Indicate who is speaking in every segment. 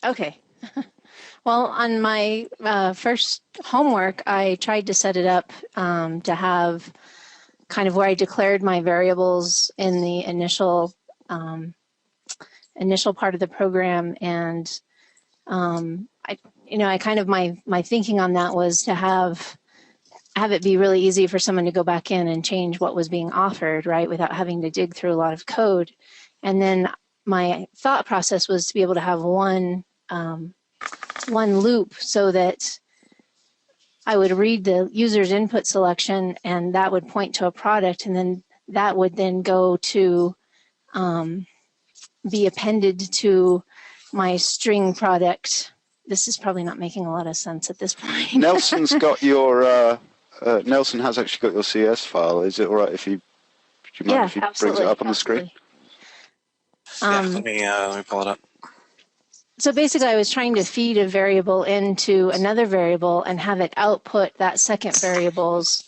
Speaker 1: Okay. Well, on my first homework, I tried to set it up to have kind of where I declared my variables in the um, initial part of the program, and I kind of my thinking on that was to have it be really easy for someone to go back in and change what was being offered, right, without having to dig through a lot of code. And then my thought process was to be able to have one loop so that I would read the user's input selection and that would point to a product, and then that would then go to be appended to my string product. This is probably not making a lot of sense at this point.
Speaker 2: Nelson's got your Nelson has actually got your CS file. Is it all right if you? Do you mind if he brings it up on the screen?
Speaker 3: Let me pull it up.
Speaker 1: So basically, I was trying to feed a variable into another variable and have it output that second variable's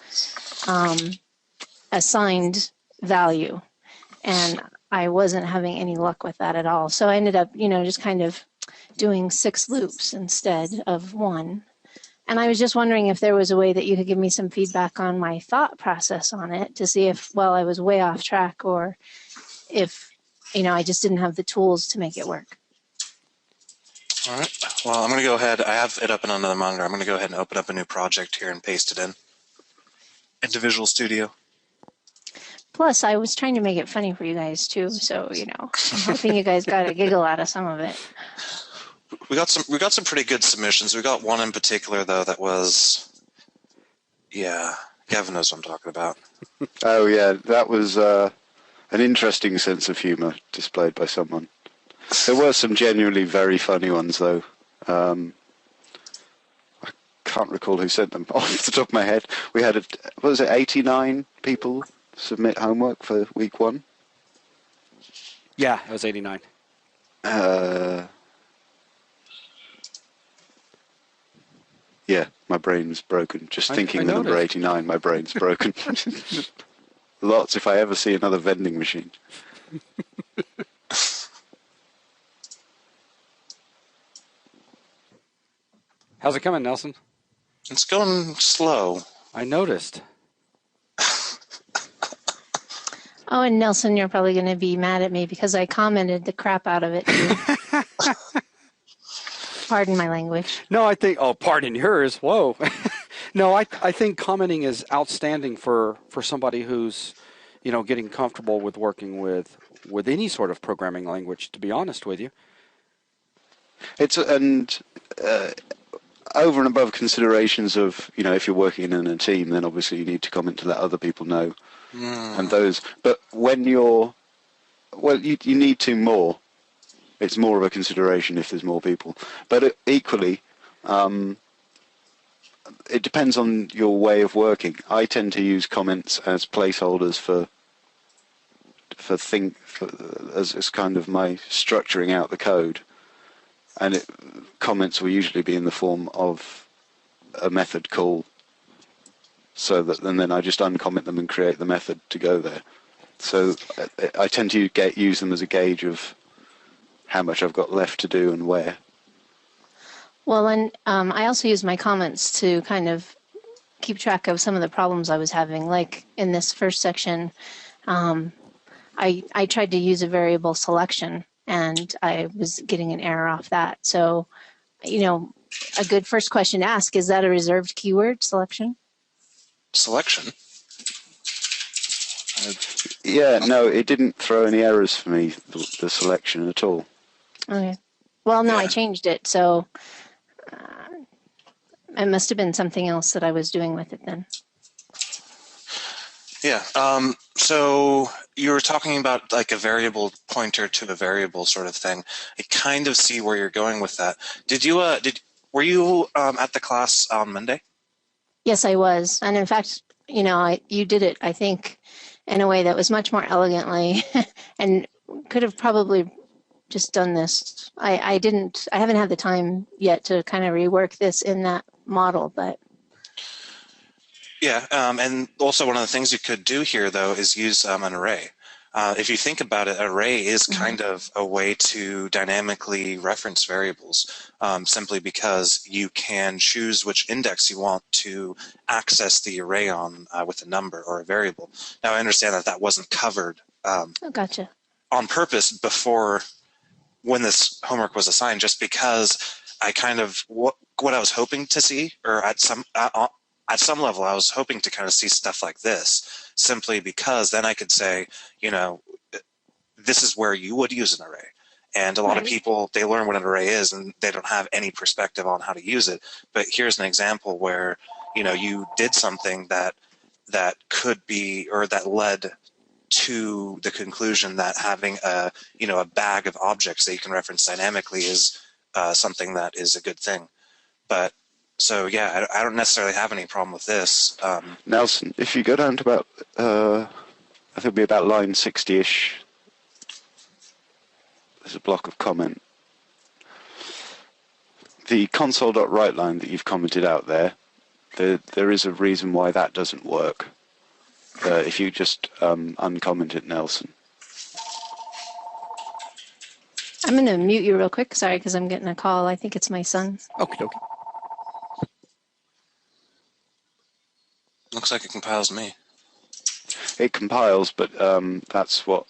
Speaker 1: assigned value, and I wasn't having any luck with that at all. So I ended up, just kind of doing 6 loops instead of 1. And I was just wondering if there was a way that you could give me some feedback on my thought process on it to see if, well, I was way off track, or if, I just didn't have the tools to make it work.
Speaker 3: All right. Well, I'm going to go ahead. I have it up on another monitor. I'm going to go ahead and open up a new project here and paste it into Visual Studio.
Speaker 1: Plus, I was trying to make it funny for you guys too, so I'm hoping you guys got a giggle out of some of it.
Speaker 3: We got some pretty good submissions. We got one in particular though that was, Gavin knows what I'm talking about.
Speaker 2: Oh yeah, that was an interesting sense of humor displayed by someone. There were some genuinely very funny ones, though. I can't recall who sent them off the top of my head. We had, 89 people submit homework for week 1?
Speaker 4: Yeah, it was 89.
Speaker 2: Yeah, my brain's broken. Just thinking the number 89, my brain's broken. Lots if I ever see another vending machine.
Speaker 4: How's it coming, Nelson?
Speaker 3: It's going slow.
Speaker 4: I noticed.
Speaker 1: Oh, and Nelson, you're probably going to be mad at me because I commented the crap out of it too. Pardon my language.
Speaker 4: No, I think, pardon yours. Whoa. No, I think commenting is outstanding for somebody who's, getting comfortable with working with any sort of programming language, to be honest with you.
Speaker 2: Over and above considerations of, if you're working in a team, then obviously you need to comment to let other people know. And those, but when you need to more. It's more of a consideration if there's more people. But equally, it depends on your way of working. I tend to use comments as placeholders as kind of my structuring out the code. And comments will usually be in the form of a method call, so that and then I just uncomment them and create the method to go there. So I tend to use them as a gauge of how much I've got left to do and where.
Speaker 1: Well, and I also use my comments to kind of keep track of some of the problems I was having. Like in this first section, I tried to use a variable selection, and I was getting an error off that. So, a good first question to ask, is that a reserved keyword, selection?
Speaker 3: Selection?
Speaker 2: Yeah, no, it didn't throw any errors for me, the selection at all.
Speaker 1: Okay. Well, no, I changed it, so it must have been something else that I was doing with it then.
Speaker 3: Yeah. So you were talking about like a variable pointer to a variable sort of thing. I kind of see where you're going with that. Were you at the class on Monday?
Speaker 1: Yes, I was. And in fact, you did it, I think, in a way that was much more elegantly and could have probably just done this. I haven't had the time yet to kind of rework this in that model, but.
Speaker 3: Yeah, and also one of the things you could do here, though, is use an array. If you think about it, array is kind of a way to dynamically reference variables, simply because you can choose which index you want to access the array on with a number or a variable. Now, I understand that that wasn't covered
Speaker 1: Oh, gotcha.
Speaker 3: on purpose before when this homework was assigned, just because I kind of what I was hoping to see, or at some level, I was hoping to kind of see stuff like this, simply because then I could say, this is where you would use an array. And a lot of people, they learn what an array is and they don't have any perspective on how to use it. But here's an example where, you did something that could be, or that led to the conclusion that having a bag of objects that you can reference dynamically is something that is a good thing. But so yeah, I don't necessarily have any problem with this.
Speaker 2: Nelson, if you go down to about, I think it'll be about line 60-ish, there's a block of comment. The console.write line that you've commented out there is a reason why that doesn't work. If you just uncomment it, Nelson.
Speaker 1: I'm going to mute you real quick. Sorry, because I'm getting a call. I think it's my son.
Speaker 4: Okay.
Speaker 3: Looks like it compiles me.
Speaker 2: It compiles, but that's what...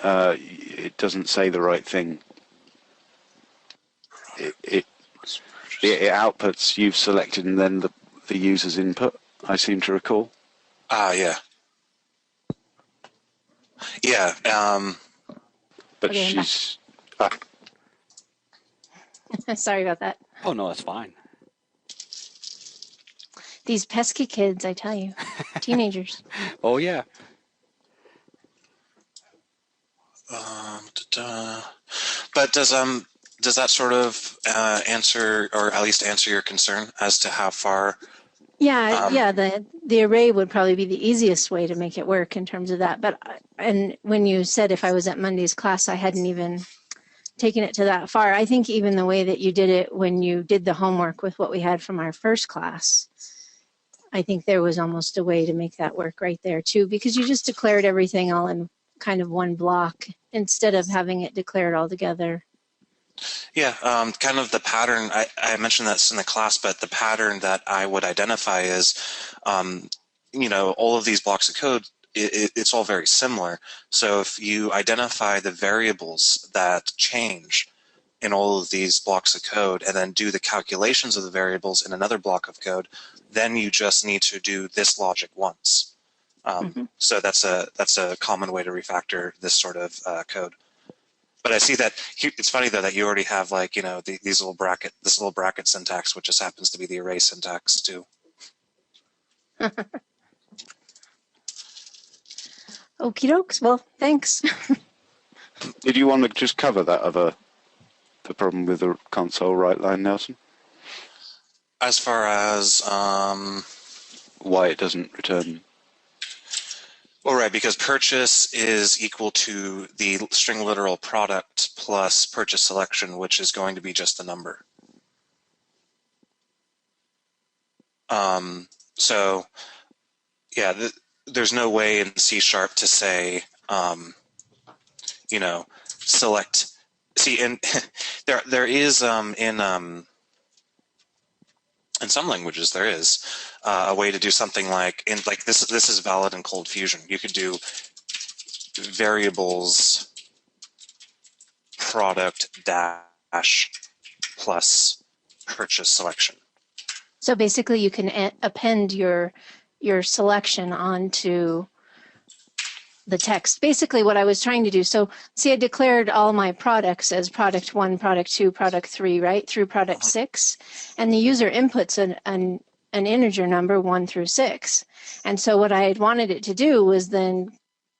Speaker 2: it doesn't say the right thing. It outputs you've selected and then the user's input, I seem to recall.
Speaker 3: Yeah. Yeah.
Speaker 2: But
Speaker 1: Okay,
Speaker 2: she's...
Speaker 1: Sorry about that.
Speaker 4: Oh, no, that's fine.
Speaker 1: These pesky kids, I tell you. Teenagers.
Speaker 4: Oh, yeah.
Speaker 3: But does that sort of answer, or at least answer your concern as to how far?
Speaker 1: Yeah. The array would probably be the easiest way to make it work in terms of that. But and when you said if I was at Monday's class, I hadn't even taken it to that far. I think even the way that you did it when you did the homework with what we had from our first class, I think there was almost a way to make that work right there too, because you just declared everything all in kind of one block instead of having it declared all together.
Speaker 3: Yeah, kind of the pattern, I mentioned this in the class, but the pattern that I would identify is, all of these blocks of code, it's all very similar. So if you identify the variables that change in all of these blocks of code and then do the calculations of the variables in another block of code, then you just need to do this logic once. So that's a common way to refactor this sort of code. But I see that it's funny though that you already have this little bracket syntax, which just happens to be the array syntax too.
Speaker 1: Okie dokes. Well, thanks.
Speaker 2: Did you want to just cover the problem with the console write line, Nelson?
Speaker 3: As far as
Speaker 2: why it doesn't return?
Speaker 3: Well, right, because purchase is equal to the string literal product plus purchase selection, which is going to be just the number. So, yeah, there's no way in C# to say, select. See, and there is in some languages there is a way to do something like this. This is valid in Cold Fusion. You could do variables product dash plus purchase selection.
Speaker 1: So basically you can append your selection onto the text. Basically what I was trying to do, so see I declared all my products as product 1, product 2, product 3, right, through product 6, and the user inputs an integer number 1 through 6. And so what I had wanted it to do was then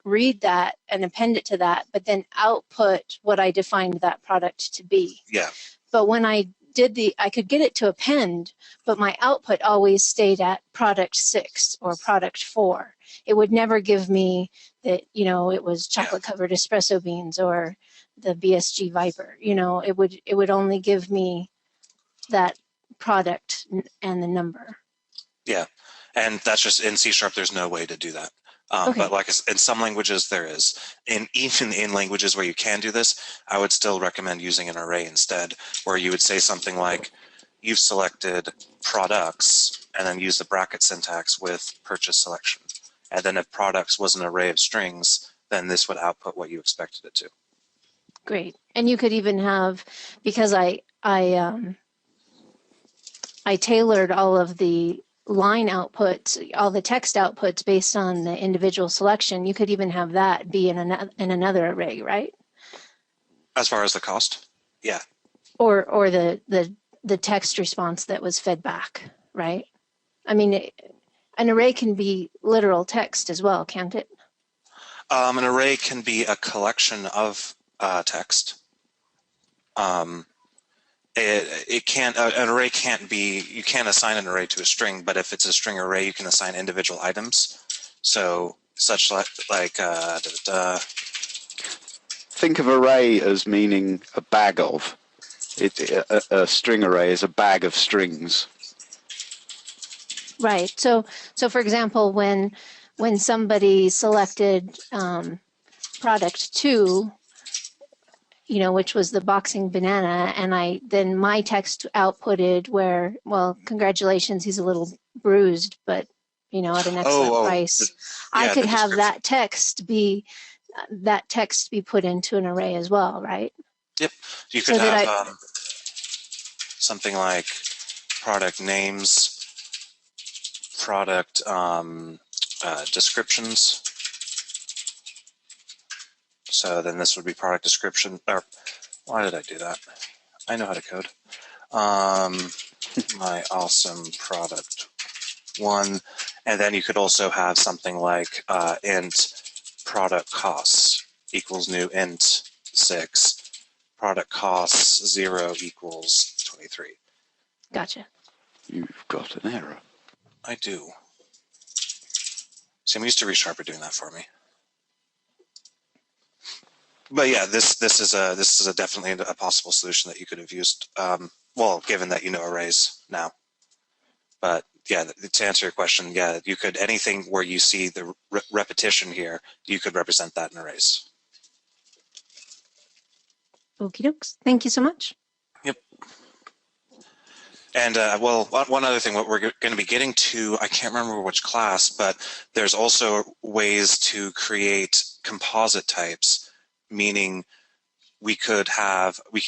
Speaker 1: read that and append it to that, but then output what I defined that product to be.
Speaker 3: Yeah.
Speaker 1: But when I did I could get it to append, but my output always stayed at product 6 or product 4. It would never give me that, it was chocolate covered espresso beans or the BSG Viper. It would only give me that product and the number.
Speaker 3: Yeah. And that's just in C#, there's no way to do that.
Speaker 1: Okay.
Speaker 3: But like in some languages there is. Even in languages where you can do this, I would still recommend using an array instead, where you would say something like, you've selected products, and then use the bracket syntax with purchase selection. And then if products was an array of strings, then this would output what you expected it to.
Speaker 1: Great. And you could even have, because I tailored all of the line outputs, all the text outputs based on the individual selection. You could even have that be in another array, right?
Speaker 3: As far as the cost? Yeah.
Speaker 1: Or the text response that was fed back, right? I mean, an array can be literal text as well, can't it?
Speaker 3: An array can be a collection of text. It can't. An array can't be. You can't assign an array to a string, but if it's a string array, you can assign individual items. So, such like
Speaker 2: Think of array as meaning a bag of. A string array is a bag of strings.
Speaker 1: Right. So for example, when somebody selected product 2, which was the boxing banana, and then my text outputted where, well, congratulations, he's a little bruised, but at an excellent price. I could have that text be put into an array as well, right?
Speaker 3: Yep. You could have something like product names, product descriptions. So then this would be product description. Or why did I do that? I know how to code. My awesome product 1. And then you could also have something like int product costs equals new int 6. Product costs 0 equals 23.
Speaker 1: Gotcha.
Speaker 2: You've got an error.
Speaker 3: I do. See, I'm used to ReSharper doing that for me. But yeah, this is a definitely a possible solution that you could have used. Well, given that you know arrays now. But yeah, to answer your question, yeah, you could, anything where you see the repetition here, you could represent that in arrays.
Speaker 1: Okie dokes. Thank you so much.
Speaker 3: Yep. And well, one other thing, what we're going to be getting to, I can't remember which class, but there's also ways to create composite types, meaning we can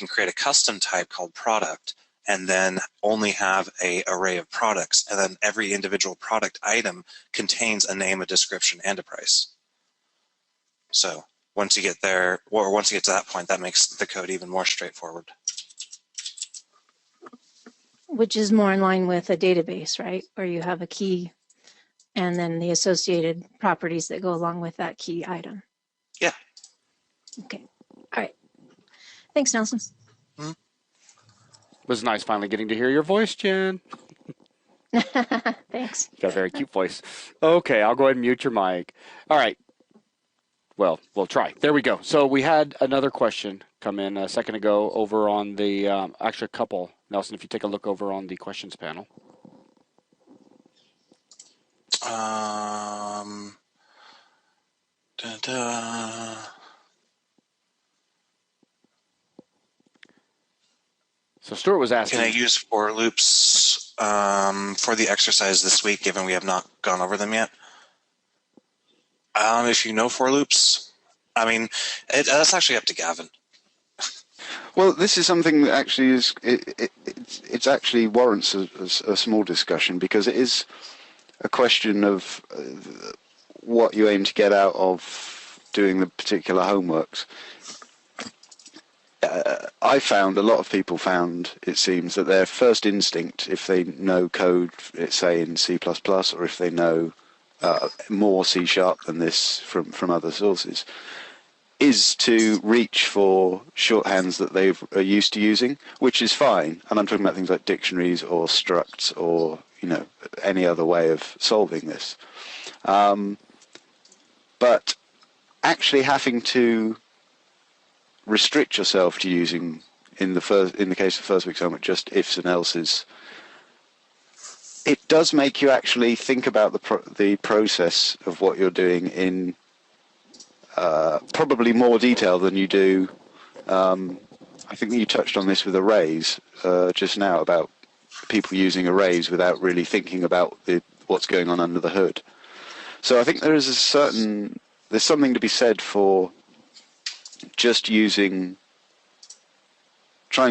Speaker 3: create a custom type called product, and then only have an array of products, and then every individual product item contains a name, a description, and a price. So once you get there, or once you get to that point, that makes the code even more straightforward.
Speaker 1: Which is more in line with a database, right? Where you have a key and then the associated properties that go along with that key item.
Speaker 3: Yeah.
Speaker 1: Okay. All right. Thanks, Nelson.
Speaker 4: Mm-hmm. It was nice finally getting to hear your voice, Jen.
Speaker 1: Thanks.
Speaker 4: You got a very cute voice. Okay, I'll go ahead and mute your mic. All right. Well, we'll try. There we go. So we had another question come in a second ago over on the, actually a couple. Nelson, if you take a look over on the questions panel. So Stuart was asking,
Speaker 3: can I use for loops for the exercise this week, given we have not gone over them yet? If you know for loops, I mean, that's actually up to Gavin.
Speaker 2: Well, this is something that actually is it actually warrants a small discussion, because it is a question of what you aim to get out of doing the particular homeworks. I found, a lot of people found, it seems, that their first instinct, if they know code, say in C++, or if they know more C# than this from other sources, is to reach for shorthands that they are used to using, which is fine. And I'm talking about things like dictionaries or structs or any other way of solving this. But actually having to restrict yourself to using, in the case of first week's homework, just ifs and elses, it does make you actually think about the process of what you're doing in probably more detail than you do. I think that you touched on this with arrays just now about people using arrays without really thinking about what's going on under the hood. So I think there's something to be said for just trying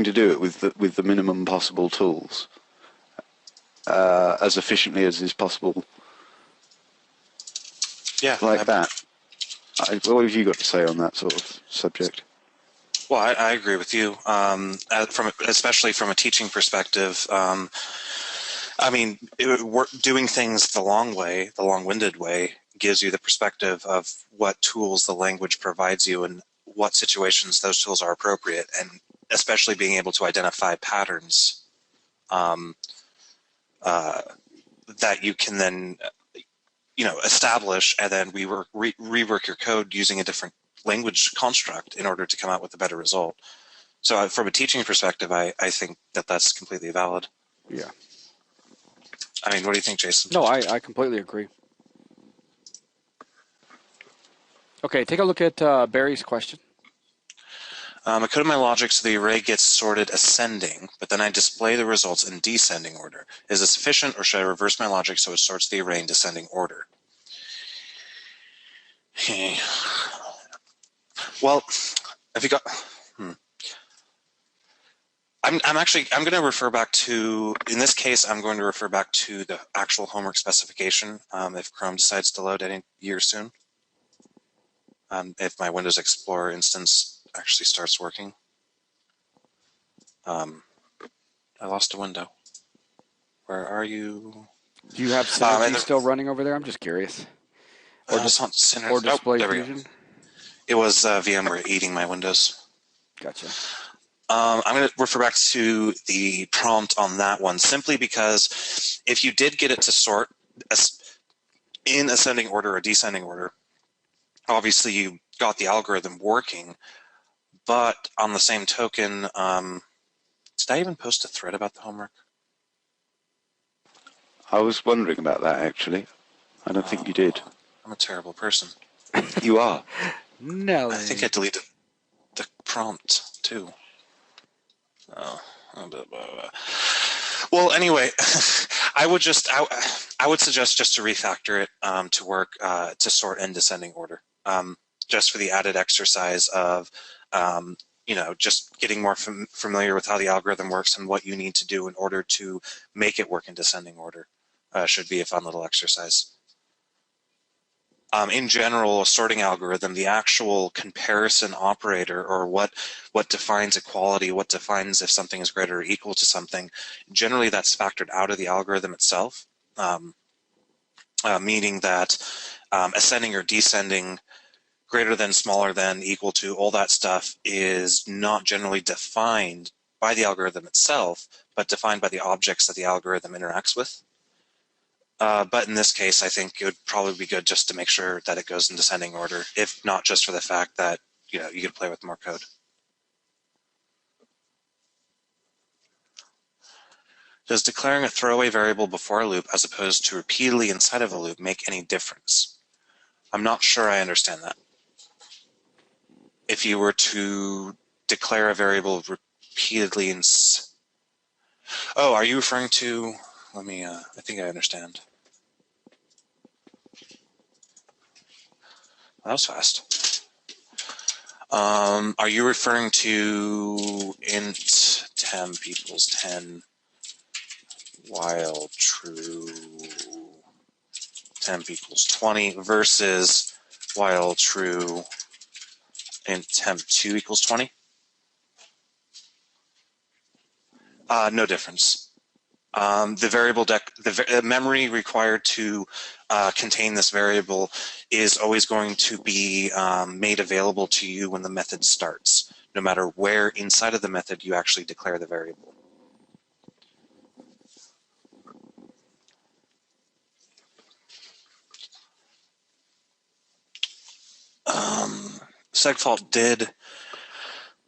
Speaker 2: to do it with the minimum possible tools as efficiently as is possible.
Speaker 3: Yeah.
Speaker 2: Like that. What have you got to say on that sort of subject?
Speaker 3: Well, I agree with you. Especially from a teaching perspective. I mean, doing things the long way, the long-winded way, gives you the perspective of what tools the language provides you and what situations those tools are appropriate, and especially being able to identify patterns that you can then, establish, and then rework your code using a different language construct in order to come out with a better result. So from a teaching perspective, I think that that's completely valid.
Speaker 4: Yeah.
Speaker 3: I mean, what do you think, Jason?
Speaker 4: No, I completely agree. Okay, take a look at Barry's question.
Speaker 3: I coded my logic so the array gets sorted ascending, but then I display the results in descending order. Is this sufficient, or should I reverse my logic so it sorts the array in descending order? Okay. Well, if you got... I'm going to refer back to, in this case, I'm going to refer back to the actual homework specification if Chrome decides to load any year soon. If my Windows Explorer instance actually starts working. I lost a window. Where are you?
Speaker 4: Do you have Synergy still running over there? I'm just curious. Or or Display Fusion?
Speaker 3: It was VMware eating my windows.
Speaker 4: Gotcha.
Speaker 3: I'm going to refer back to the prompt on that one, simply because if you did get it to sort in ascending order or descending order, obviously you got the algorithm working, but on the same token, did I even post a thread about the homework?
Speaker 2: I was wondering about that, actually. I don't think you did.
Speaker 3: I'm a terrible person.
Speaker 2: You are.
Speaker 4: No.
Speaker 3: I think I deleted the prompt, too. Well, anyway, I would suggest just to refactor it to work to sort in descending order, just for the added exercise of just getting more familiar with how the algorithm works and what you need to do in order to make it work in descending order. Should be a fun little exercise. In general, a sorting algorithm, the actual comparison operator, or what defines equality, what defines if something is greater or equal to something, generally that's factored out of the algorithm itself, meaning that ascending or descending, greater than, smaller than, equal to, all that stuff is not generally defined by the algorithm itself, but defined by the objects that the algorithm interacts with. But in this case, I think it would probably be good just to make sure that it goes in descending order, if not just for the fact that you get to play with more code. Does declaring a throwaway variable before a loop as opposed to repeatedly inside of a loop make any difference? I'm not sure I understand that. If you were to declare a variable repeatedly are you referring to... Let me, I think I understand. That was fast. Are you referring to int temp equals 10 while true temp equals 20 versus while true int temp 2 equals 20? No difference. The variable the memory required to contain this variable is always going to be made available to you when the method starts, no matter where inside of the method you actually declare the variable. Segfault did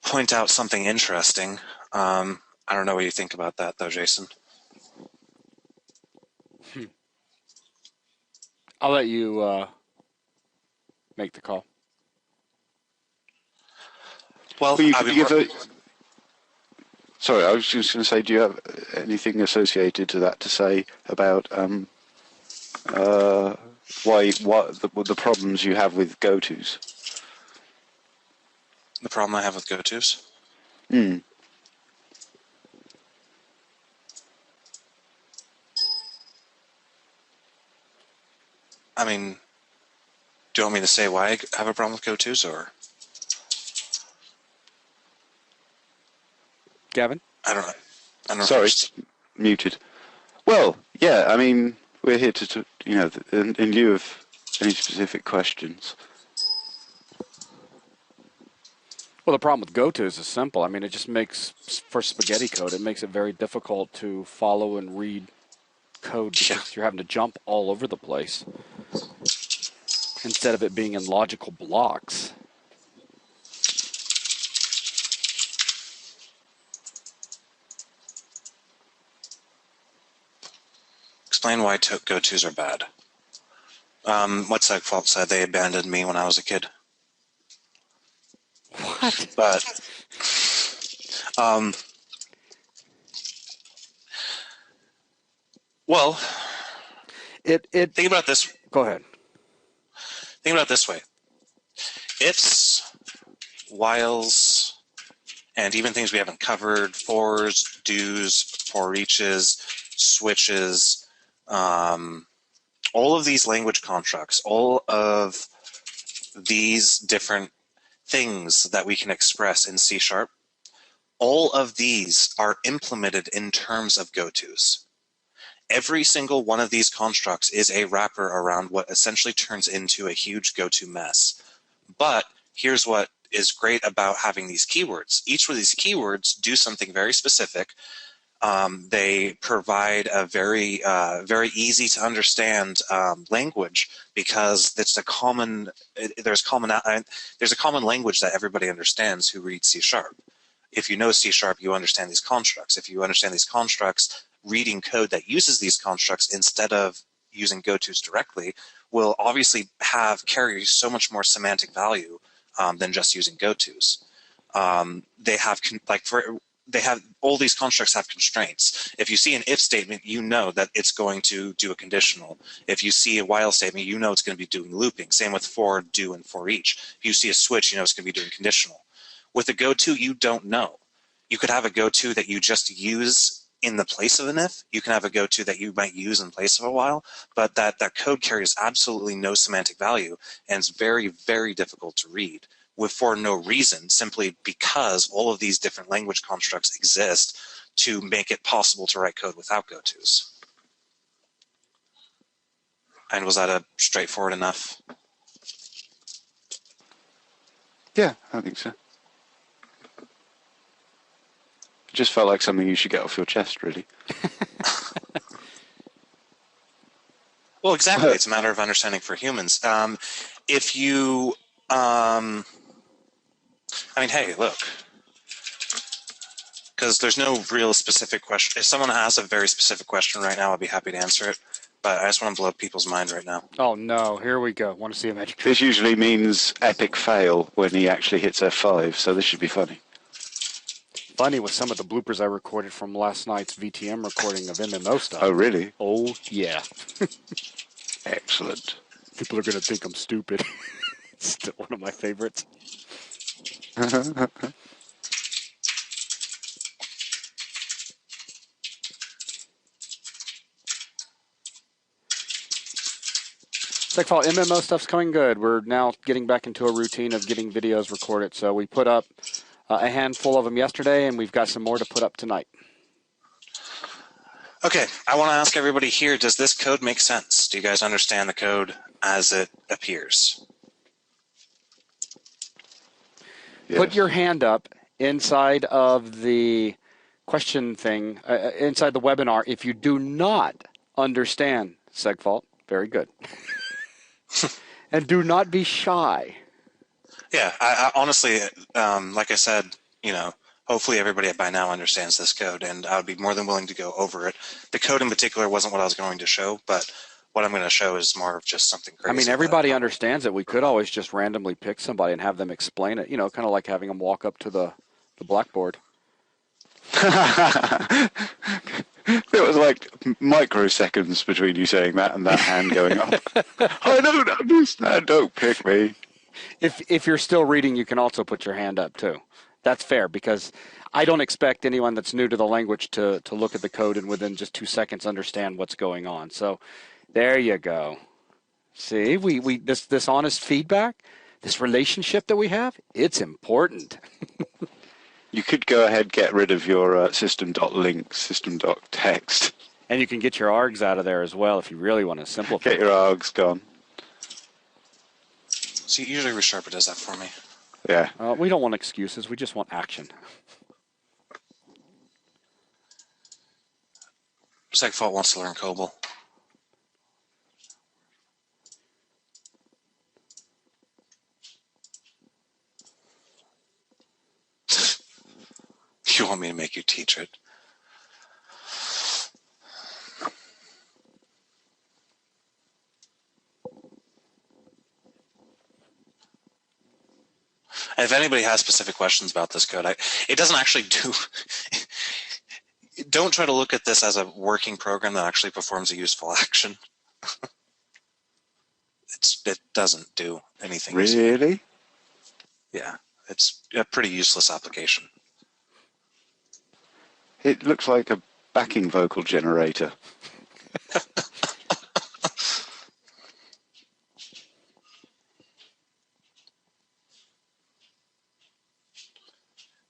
Speaker 3: point out something interesting. I don't know what you think about that, though, Jason.
Speaker 4: I'll let you make the call.
Speaker 3: Well,
Speaker 2: Well, you
Speaker 3: I'll
Speaker 2: could
Speaker 3: be
Speaker 2: give
Speaker 3: more,
Speaker 2: a. Sorry, I was just going to say, do you have anything associated to that to say about what the problems you have with go-tos?
Speaker 3: the problem I have with go-tos.
Speaker 2: Hmm.
Speaker 3: I mean, do you want me to say why I have a problem with go-tos, or
Speaker 4: Gavin?
Speaker 3: I don't know. I don't know
Speaker 2: Sorry,
Speaker 3: first.
Speaker 2: muted. Well, yeah, I mean, we're here to in lieu of any specific questions.
Speaker 4: Well, the problem with GoTos is simple. I mean, it just makes, for spaghetti code, it makes it very difficult to follow and read code
Speaker 3: Yeah.
Speaker 4: because you're having to jump all over the place instead of it being in logical blocks.
Speaker 3: Explain why go-tos are bad. What's that fault said? They abandoned me when I was a kid.
Speaker 4: What?
Speaker 3: But well,
Speaker 4: It
Speaker 3: think about this.
Speaker 4: Go ahead.
Speaker 3: Think about it this way: ifs, whiles, and even things we haven't covered, fors, do's, for eaches, switches, all of these language constructs, all of these different things that we can express in C#, all of these are implemented in terms of go-tos. Every single one of these constructs is a wrapper around what essentially turns into a huge go-to mess. But here's what is great about having these keywords. Each of these keywords do something very specific. They provide a very easy to understand language because it's there's a common language that everybody understands who reads C#. If you know C#, you understand these constructs. If you understand these constructs, reading code that uses these constructs instead of using go-tos directly will obviously carry so much more semantic value than just using go-tos. They have all these constructs have constraints. If you see an if statement, you know that it's going to do a conditional. If you see a while statement, you know it's going to be doing looping. Same with for, do, and for each. If you see a switch, you know it's going to be doing conditional. With a go-to, you don't know. You could have a go-to that you just use in the place of an if. You can have a go-to that you might use in place of a while, but that code carries absolutely no semantic value and it's very, very difficult to read for no reason, simply because all of these different language constructs exist to make it possible to write code without go-tos. And was that a straightforward enough?
Speaker 2: Yeah, I think so. It just felt like something you should get off your chest, really.
Speaker 3: Well, exactly. It's a matter of understanding for humans. If you, I mean, hey, look, because there's no real specific question. If someone has a very specific question right now, I'd be happy to answer it. But I just want to blow up people's mind right now.
Speaker 4: Oh no, here we go. Want to see a magic trick?
Speaker 2: This usually means epic fail when he actually hits F5, so this should be funny.
Speaker 4: Funny with some of the bloopers I recorded from last night's VTM recording of MMO stuff.
Speaker 2: Oh, really?
Speaker 4: Oh, yeah.
Speaker 2: Excellent.
Speaker 4: People are going to think I'm stupid. It's still one of my favorites. Segfault, MMO stuff's coming good. We're now getting back into a routine of getting videos recorded. So we put up a handful of them yesterday, and we've got some more to put up tonight.
Speaker 3: Okay, I want to ask everybody here, does this code make sense? Do you guys understand the code as it appears?
Speaker 2: Yes.
Speaker 4: Put your hand up inside of the question thing, inside the webinar, if you do not understand Segfault. Very good. And do not be shy.
Speaker 3: Yeah, I honestly, like I said, hopefully everybody by now understands this code, and I would be more than willing to go over it. The code in particular wasn't what I was going to show, but what I'm going to show is more of just something crazy.
Speaker 4: I mean, everybody understands it. We could always just randomly pick somebody and have them explain it, kind of like having them walk up to the blackboard.
Speaker 2: There was like microseconds between you saying that and that hand going up. I don't understand. Don't pick me.
Speaker 4: If you're still reading, you can also put your hand up too. That's fair, because I don't expect anyone that's new to the language to look at the code and within just 2 seconds understand what's going on. So there you go. See, we this honest feedback, this relationship that we have, it's important.
Speaker 2: You could go ahead, get rid of your system.link, system.text.
Speaker 4: And you can get your args out of there as well if you really want to simplify.
Speaker 2: Get your args gone.
Speaker 3: See, usually ReSharper does that for me.
Speaker 2: Yeah.
Speaker 4: We don't want excuses. We just want action.
Speaker 3: Segfault wants to learn COBOL. You want me to make you teach it? And if anybody has specific questions about this code, it doesn't actually do... Don't try to look at this as a working program that actually performs a useful action. It doesn't do anything.
Speaker 2: Really?
Speaker 3: Yeah, it's a pretty useless application.
Speaker 2: It looks like a backing vocal generator.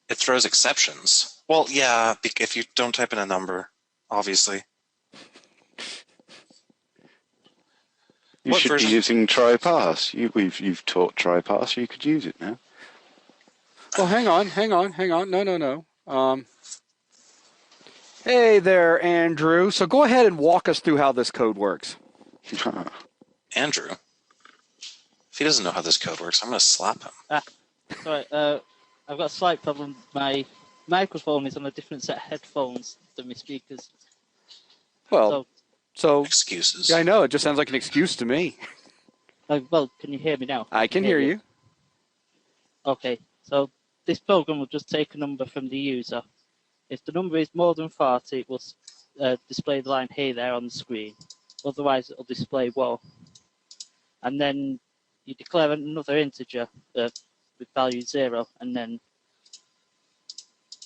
Speaker 3: It throws exceptions. Well, yeah, if you don't type in a number, obviously.
Speaker 2: You
Speaker 3: What
Speaker 2: should
Speaker 3: version?
Speaker 2: be using try-pass. You've taught try-pass. You could use it now.
Speaker 4: Well, hang on. No. Hey there, Andrew. So go ahead and walk us through how this code works.
Speaker 3: Andrew, if he doesn't know how this code works, I'm going to slap him.
Speaker 5: Sorry, I've got a slight problem. My microphone is on a different set of headphones than my speakers.
Speaker 4: Well, so
Speaker 3: Excuses.
Speaker 4: yeah, I know. It just sounds like an excuse to me.
Speaker 5: Well, can you hear me now?
Speaker 4: I can hear you.
Speaker 5: Okay, so this program will just take a number from the user. If the number is more than 40, it will display the line "Hey there" on the screen. Otherwise, it will display "Whoa." And then you declare another integer with value 0, and then,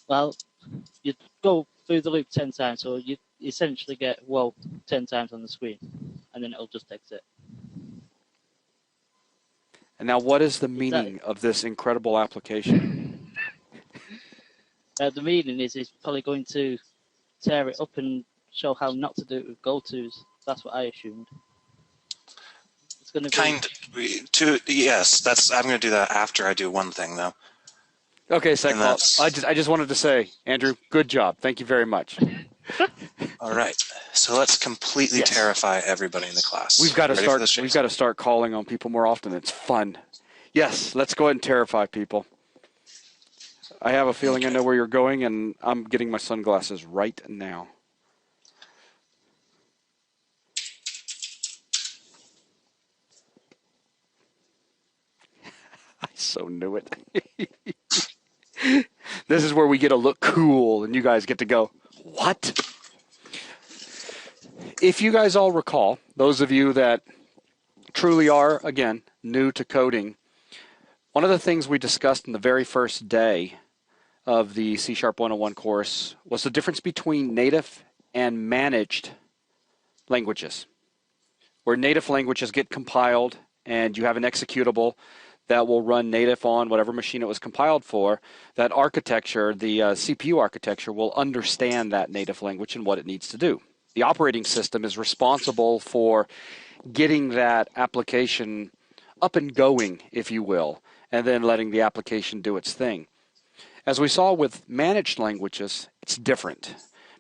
Speaker 5: well, you go through the loop 10 times, so you essentially get "Whoa" 10 times on the screen, and then it'll just exit.
Speaker 4: And now, what is the meaning of this incredible application?
Speaker 5: The meaning is it's probably going to tear it up and show how not to do it with go-tos. That's what I assumed. It's going to be...
Speaker 3: Yes, I'm going to do that after I do one thing, though.
Speaker 4: Okay, Segfault. I just wanted to say, Andrew, good job. Thank you very much.
Speaker 3: All right, so let's completely terrify everybody in the class.
Speaker 4: We've got to start calling on people more often. It's fun. Yes, let's go ahead and terrify people. I have a feeling I know where you're going, and I'm getting my sunglasses right now. I so knew it. This is where we get to look cool, and you guys get to go, what? If you guys all recall, those of you that truly are, again, new to coding, one of the things we discussed in the very first day of the C# 101 course was the difference between native and managed languages, where native languages get compiled and you have an executable that will run native on whatever machine it was compiled for. That architecture, the CPU architecture, will understand that native language and what it needs to do. The operating system is responsible for getting that application up and going, if you will, and then letting the application do its thing. As we saw with managed languages, it's different,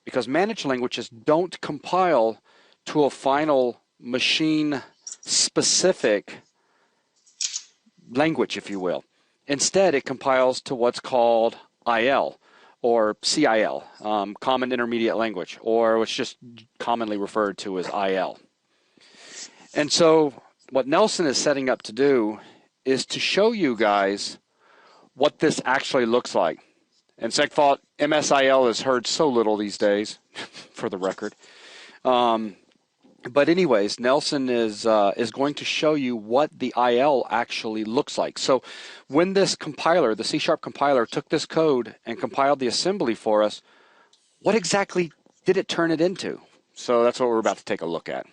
Speaker 4: because managed languages don't compile to a final machine-specific language, if you will. Instead, it compiles to what's called IL, or CIL, Common Intermediate Language, or what's just commonly referred to as IL. And so what Nelson is setting up to do is to show you guys what this actually looks like. And SegFault MSIL is heard so little these days, for the record. But anyways, Nelson is going to show you what the IL actually looks like. So when this compiler, the C# compiler, took this code and compiled the assembly for us, what exactly did it turn it into? So that's what we're about to take a look at.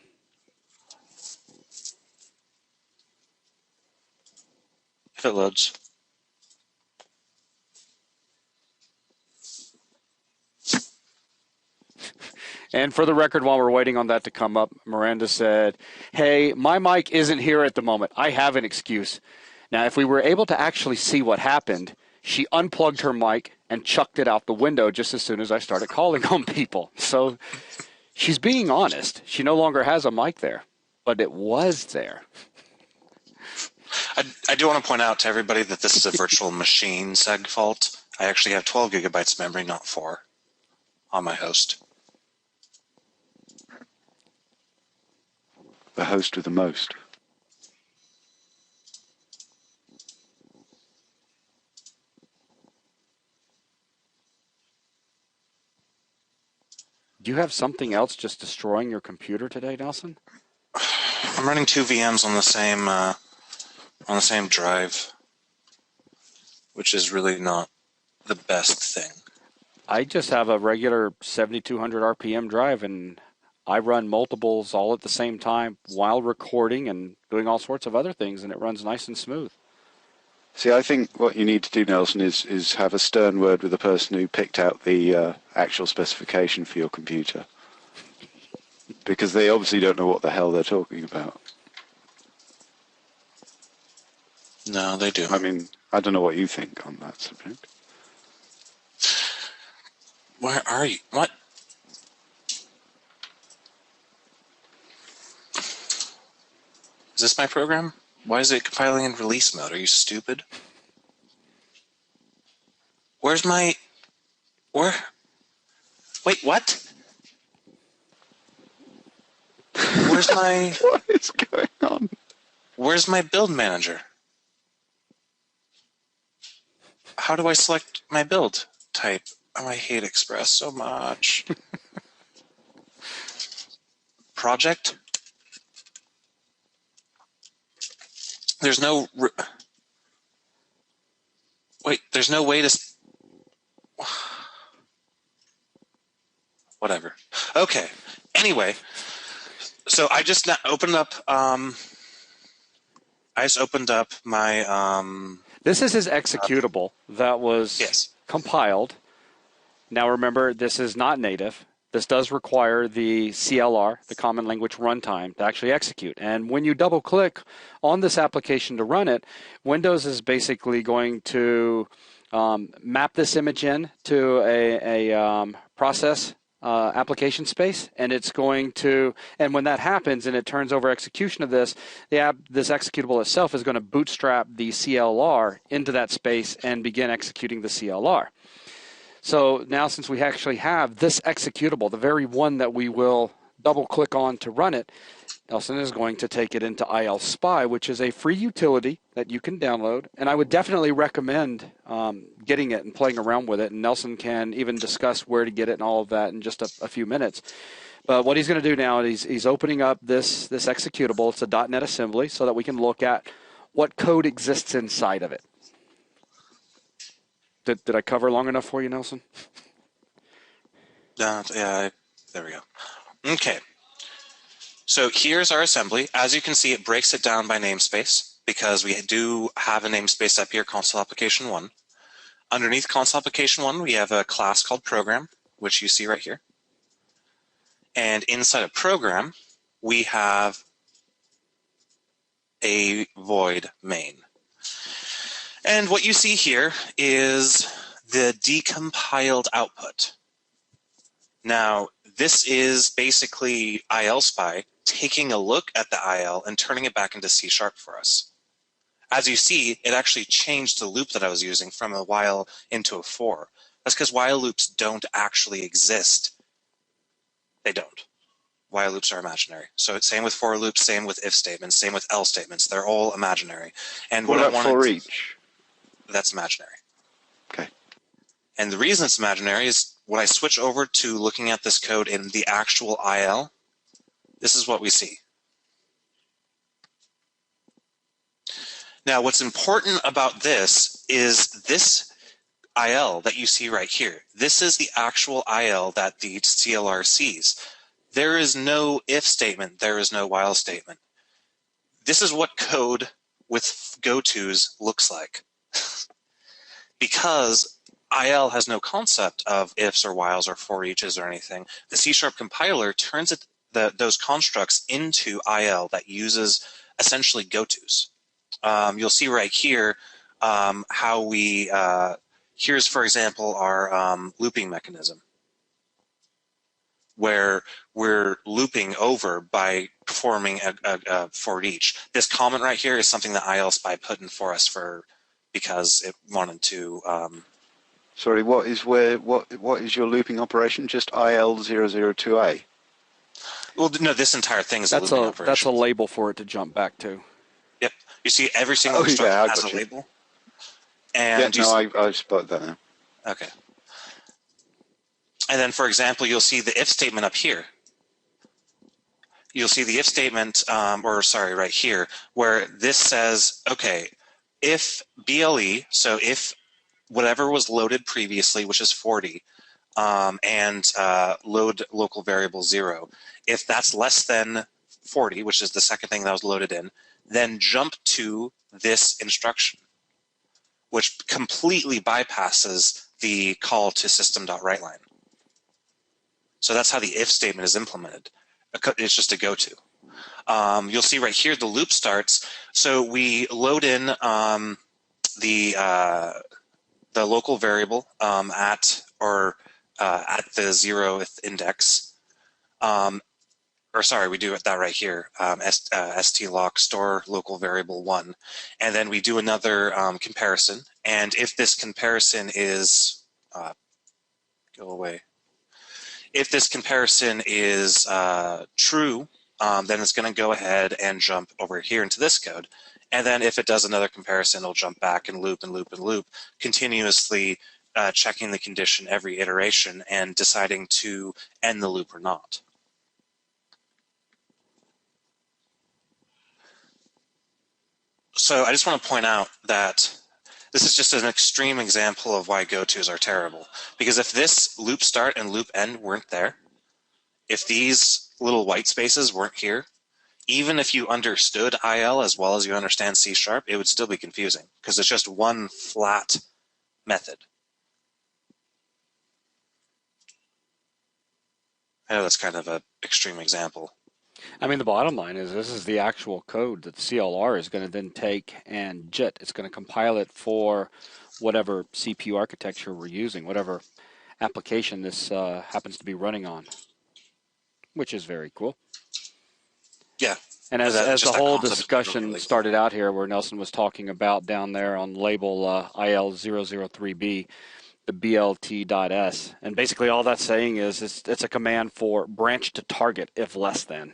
Speaker 3: If it loads.
Speaker 4: And for the record, while we're waiting on that to come up, Miranda said, hey, my mic isn't here at the moment. I have an excuse. Now, if we were able to actually see what happened, she unplugged her mic and chucked it out the window just as soon as I started calling on people. So she's being honest. She no longer has a mic there, but it was there.
Speaker 3: I do want to point out to everybody that this is a virtual machine SegFault. I actually have 12 gigabytes of memory, not 4, on my host.
Speaker 2: The host with the most.
Speaker 4: Do you have something else just destroying your computer today, Nelson?
Speaker 3: I'm running 2 VMs on the same drive, which is really not the best thing.
Speaker 4: I just have a regular 7200 RPM drive, and I run multiples all at the same time while recording and doing all sorts of other things, and it runs nice and smooth.
Speaker 2: See, I think what you need to do, Nelson, is have a stern word with the person who picked out the actual specification for your computer. Because they obviously don't know what the hell they're talking about.
Speaker 3: No, they do.
Speaker 2: I mean, I don't know what you think on that subject.
Speaker 3: Where are you? What? Is this my program? Why is it compiling in release mode? Are you stupid? Where's my... Where? Wait, what? Where's my...
Speaker 2: What is going on?
Speaker 3: Where's my build manager? How do I select my build type? Oh, I hate Express so much. Project? There's no... Wait, there's no way to... Whatever. Okay. Anyway, so I just opened up... I just opened up my...
Speaker 4: This is his executable that was compiled. Now remember, this is not native. This does require the CLR, the Common Language Runtime, to actually execute. And when you double-click on this application to run it, Windows is basically going to map this image in to a process application space, and it's going to, and when that happens and it turns over execution of this, this executable itself is going to bootstrap the CLR into that space and begin executing the CLR. So now, since we actually have this executable, the very one that we will double-click on to run it, Nelson is going to take it into ILSpy, which is a free utility that you can download. And I would definitely recommend getting it and playing around with it. And Nelson can even discuss where to get it and all of that in just a few minutes. But what he's going to do now is he's opening up this executable. It's a .NET assembly so that we can look at what code exists inside of it. Did I cover long enough for you, Nelson?
Speaker 3: Yeah, there we go. Okay. So here's our assembly. As you can see, it breaks it down by namespace because we do have a namespace up here, console application 1. Underneath console application 1, we have a class called program, which you see right here. And inside of program, we have a void main. And what you see here is the decompiled output. Now, this is basically ILSpy taking a look at the IL and turning it back into C# for us. As you see, it actually changed the loop that I was using from a while into a for. That's because while loops don't actually exist. They don't. while loops are imaginary. So it's same with for loops, same with if statements, same with else statements. They're all imaginary. And
Speaker 2: What
Speaker 3: what I
Speaker 2: about
Speaker 3: wanted
Speaker 2: for
Speaker 3: to,
Speaker 2: each?
Speaker 3: that's imaginary.
Speaker 2: Okay.
Speaker 3: And the reason it's imaginary is when I switch over to looking at this code in the actual IL, this is what we see. Now, what's important about this is this IL that you see right here. This is the actual IL that the CLR sees. There is no if statement. There is no while statement. This is what code with gotos looks like. Because IL has no concept of ifs or whiles or for eaches or anything, the C# compiler turns those constructs into IL that uses essentially gotos. You'll see right here how we, here's, for example, our looping mechanism, where we're looping over by performing a for each. This comment right here is something that ILSpy put in for us because it wanted to.
Speaker 2: Sorry, what is your looping operation? Just IL002A?
Speaker 3: Well, no, this entire thing is a looping operation.
Speaker 4: That's a label for it to jump back to.
Speaker 3: Yep. You see every single instruction has a label. And
Speaker 2: yeah, no, I've spotted that now.
Speaker 3: Okay. And then, for example, you'll see the if statement up here. You'll see the if statement, right here, where this says, okay, if BLE, so if whatever was loaded previously, which is 40, and load local variable 0, if that's less than 40, which is the second thing that was loaded in, then jump to this instruction, which completely bypasses the call to system.writeLine. So that's how the if statement is implemented. It's just a go-to. You'll see right here the loop starts. So we load in the local variable at the 0th index. We do that right here. stlock store local variable 1, and then we do another comparison. And if this comparison is go away. If this comparison is true, then it's going to go ahead and jump over here into this code. And then if it does another comparison, it'll jump back and loop and loop and loop, continuously checking the condition every iteration and deciding to end the loop or not. So I just want to point out that this is just an extreme example of why gotos are terrible. Because if this loop start and loop end weren't there, if these little white spaces weren't here, even if you understood IL as well as you understand C#, it would still be confusing because it's just one flat method. I know that's kind of an extreme example.
Speaker 4: I mean, the bottom line is this is the actual code that the CLR is going to then take and JIT. It's going to compile it for whatever CPU architecture we're using, whatever application this happens to be running on, which is very cool.
Speaker 3: Yeah.
Speaker 4: And as the whole discussion started out here, where Nelson was talking about down there on label IL003B, the BLT.S, and basically all that's saying is it's a command for branch to target if less than.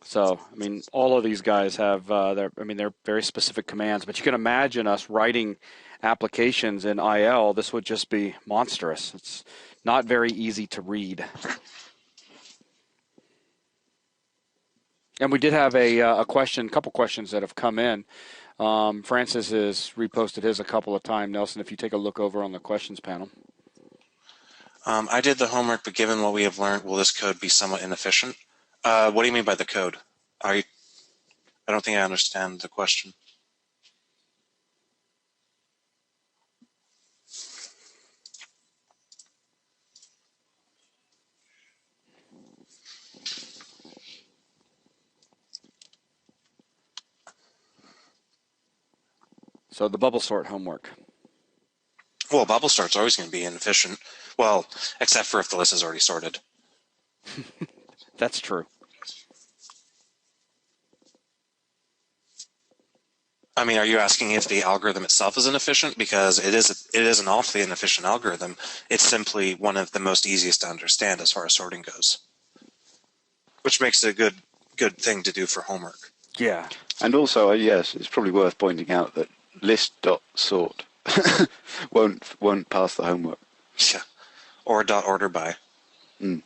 Speaker 4: So, I mean, all of these guys have, they're very specific commands, but you can imagine us writing applications in IL, this would just be monstrous. It's not very easy to read. And we did have a couple questions that have come in. Francis has reposted his a couple of times. Nelson, if you take a look over on the questions panel.
Speaker 3: I did the homework, but given what we have learned, will this code be somewhat inefficient? What do you mean by the code? I don't think I understand the question.
Speaker 4: So the bubble sort homework.
Speaker 3: Well, bubble sort's always going to be inefficient. Well, except for if the list is already sorted.
Speaker 4: That's true.
Speaker 3: I mean, are you asking if the algorithm itself is inefficient? Because it is an awfully inefficient algorithm. It's simply one of the most easiest to understand as far as sorting goes. which makes it a good thing to do for homework.
Speaker 4: Yeah.
Speaker 2: And also, yes, it's probably worth pointing out that list.sort won't pass the homework.
Speaker 3: Yeah, or .order by.
Speaker 2: Mm.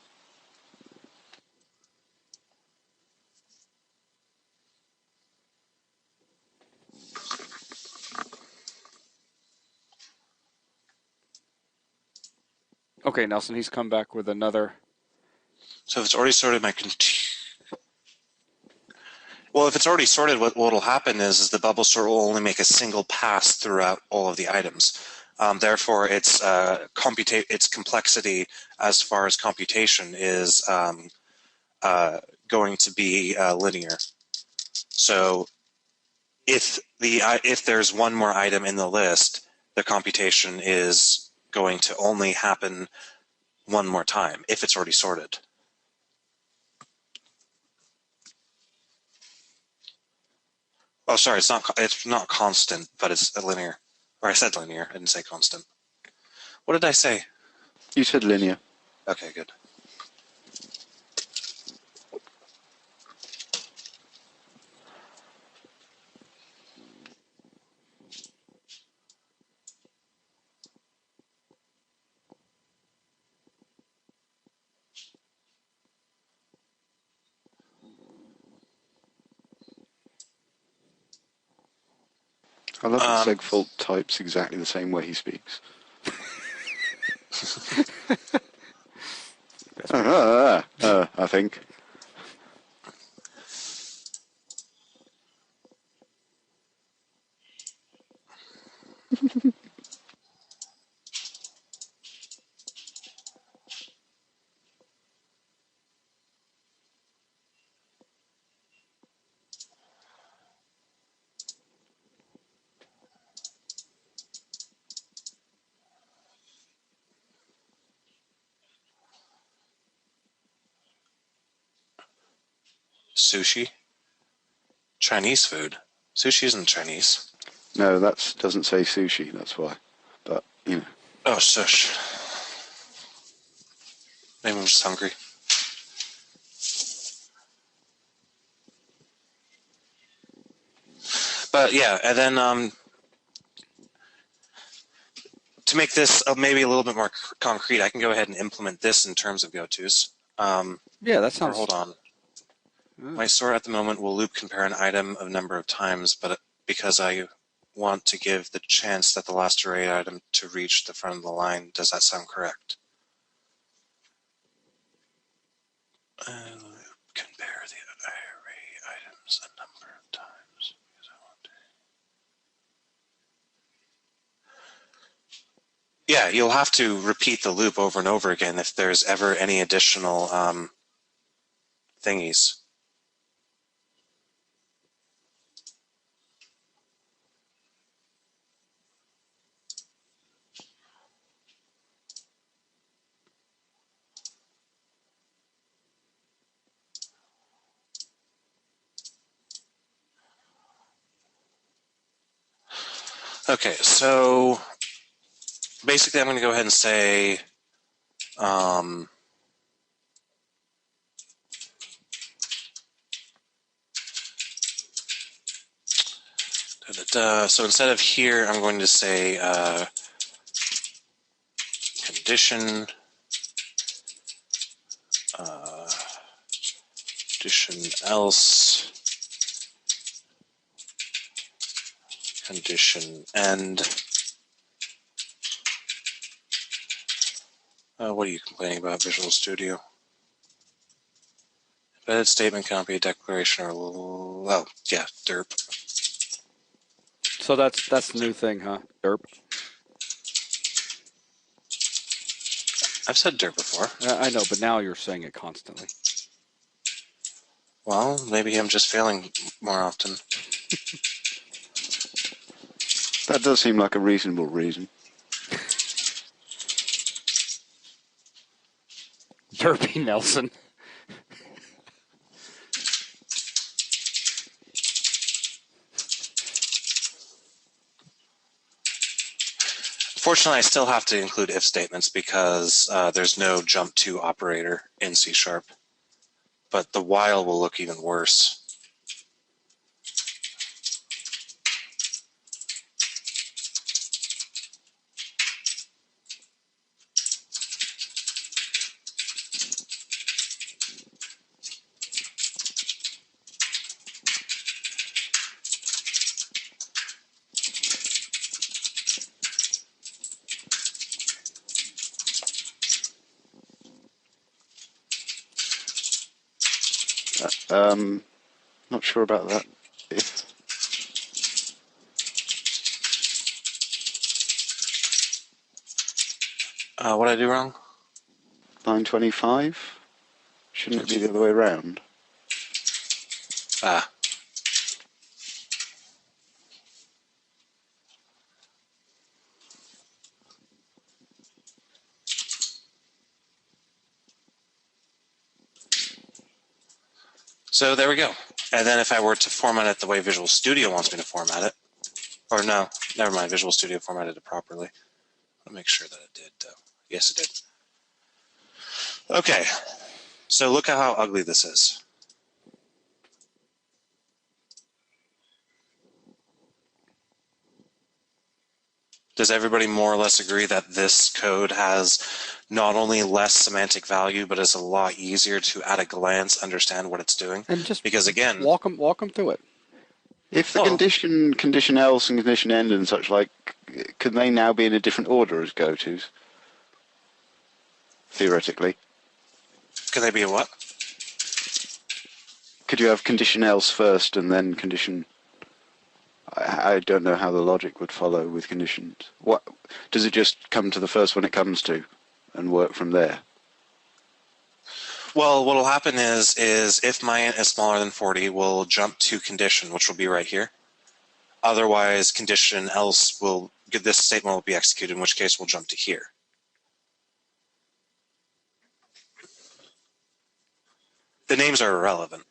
Speaker 4: Okay, Nelson, he's come back with another.
Speaker 3: So if it's already sorted, well, if it's already sorted, what will happen is the bubble sort will only make a single pass throughout all of the items. Therefore, its complexity as far as computation is going to be linear. So if there's one more item in the list, the computation is going to only happen one more time if it's already sorted. Oh, sorry, it's not constant, but it's linear. Or I said linear, I didn't say constant. What did I say?
Speaker 2: You said linear.
Speaker 3: Okay, good.
Speaker 2: I love that Segfault types exactly the same way he speaks. I think.
Speaker 3: Sushi? Chinese food? Sushi isn't Chinese.
Speaker 2: No, that doesn't say sushi, that's why. But, you know.
Speaker 3: Oh, sush. Maybe I'm just hungry. But yeah, and then to make this maybe a little bit more concrete, I can go ahead and implement this in terms of go-tos.
Speaker 4: Yeah, that sounds.
Speaker 3: Hold on. My sort at the moment will loop compare an item a number of times, but because I want to give the chance that the last array item to reach the front of the line, does that sound correct? Loop compare the array items a number of times. Yeah, you'll have to repeat the loop over and over again if there's ever any additional thingies. Okay, so basically I'm going to go ahead and say so instead of here, I'm going to say condition condition else condition end. What are you complaining about, Visual Studio? Embedded statement cannot be a declaration or oh yeah, derp.
Speaker 4: So that's the new thing, huh? Derp.
Speaker 3: I've said derp before.
Speaker 4: I know, but now you're saying it constantly.
Speaker 3: Well, maybe I'm just failing more often.
Speaker 2: That does seem like a reasonable reason.
Speaker 4: Derpy Nelson.
Speaker 3: Fortunately, I still have to include if statements because there's no jump to operator in C#. but the while will look even worse.
Speaker 2: Not sure about that. If
Speaker 3: What did I do wrong?
Speaker 2: line 25, shouldn't it be the other way around?
Speaker 3: Ah. So there we go. And then if I were to format it the way Visual Studio wants me to format it, or no, never mind, Visual Studio formatted it properly. I'll make sure that it did, though. Yes, it did. Okay, so look at how ugly this is. Does everybody more or less agree that this code has not only less semantic value, but is a lot easier to, at a glance, understand what it's doing?
Speaker 4: And just
Speaker 3: because again,
Speaker 4: walk them through it.
Speaker 2: If the condition else and condition end and such like, can they now be in a different order as go-tos? Theoretically.
Speaker 3: Can they be a what?
Speaker 2: Could you have condition else first and then condition... I don't know how the logic would follow with conditions. What does it just come to the first one it comes to and work from there?
Speaker 3: Well, what will happen is if my int is smaller than 40, we'll jump to condition, which will be right here. Otherwise, condition else will, this statement will be executed, in which case we'll jump to here. The names are irrelevant.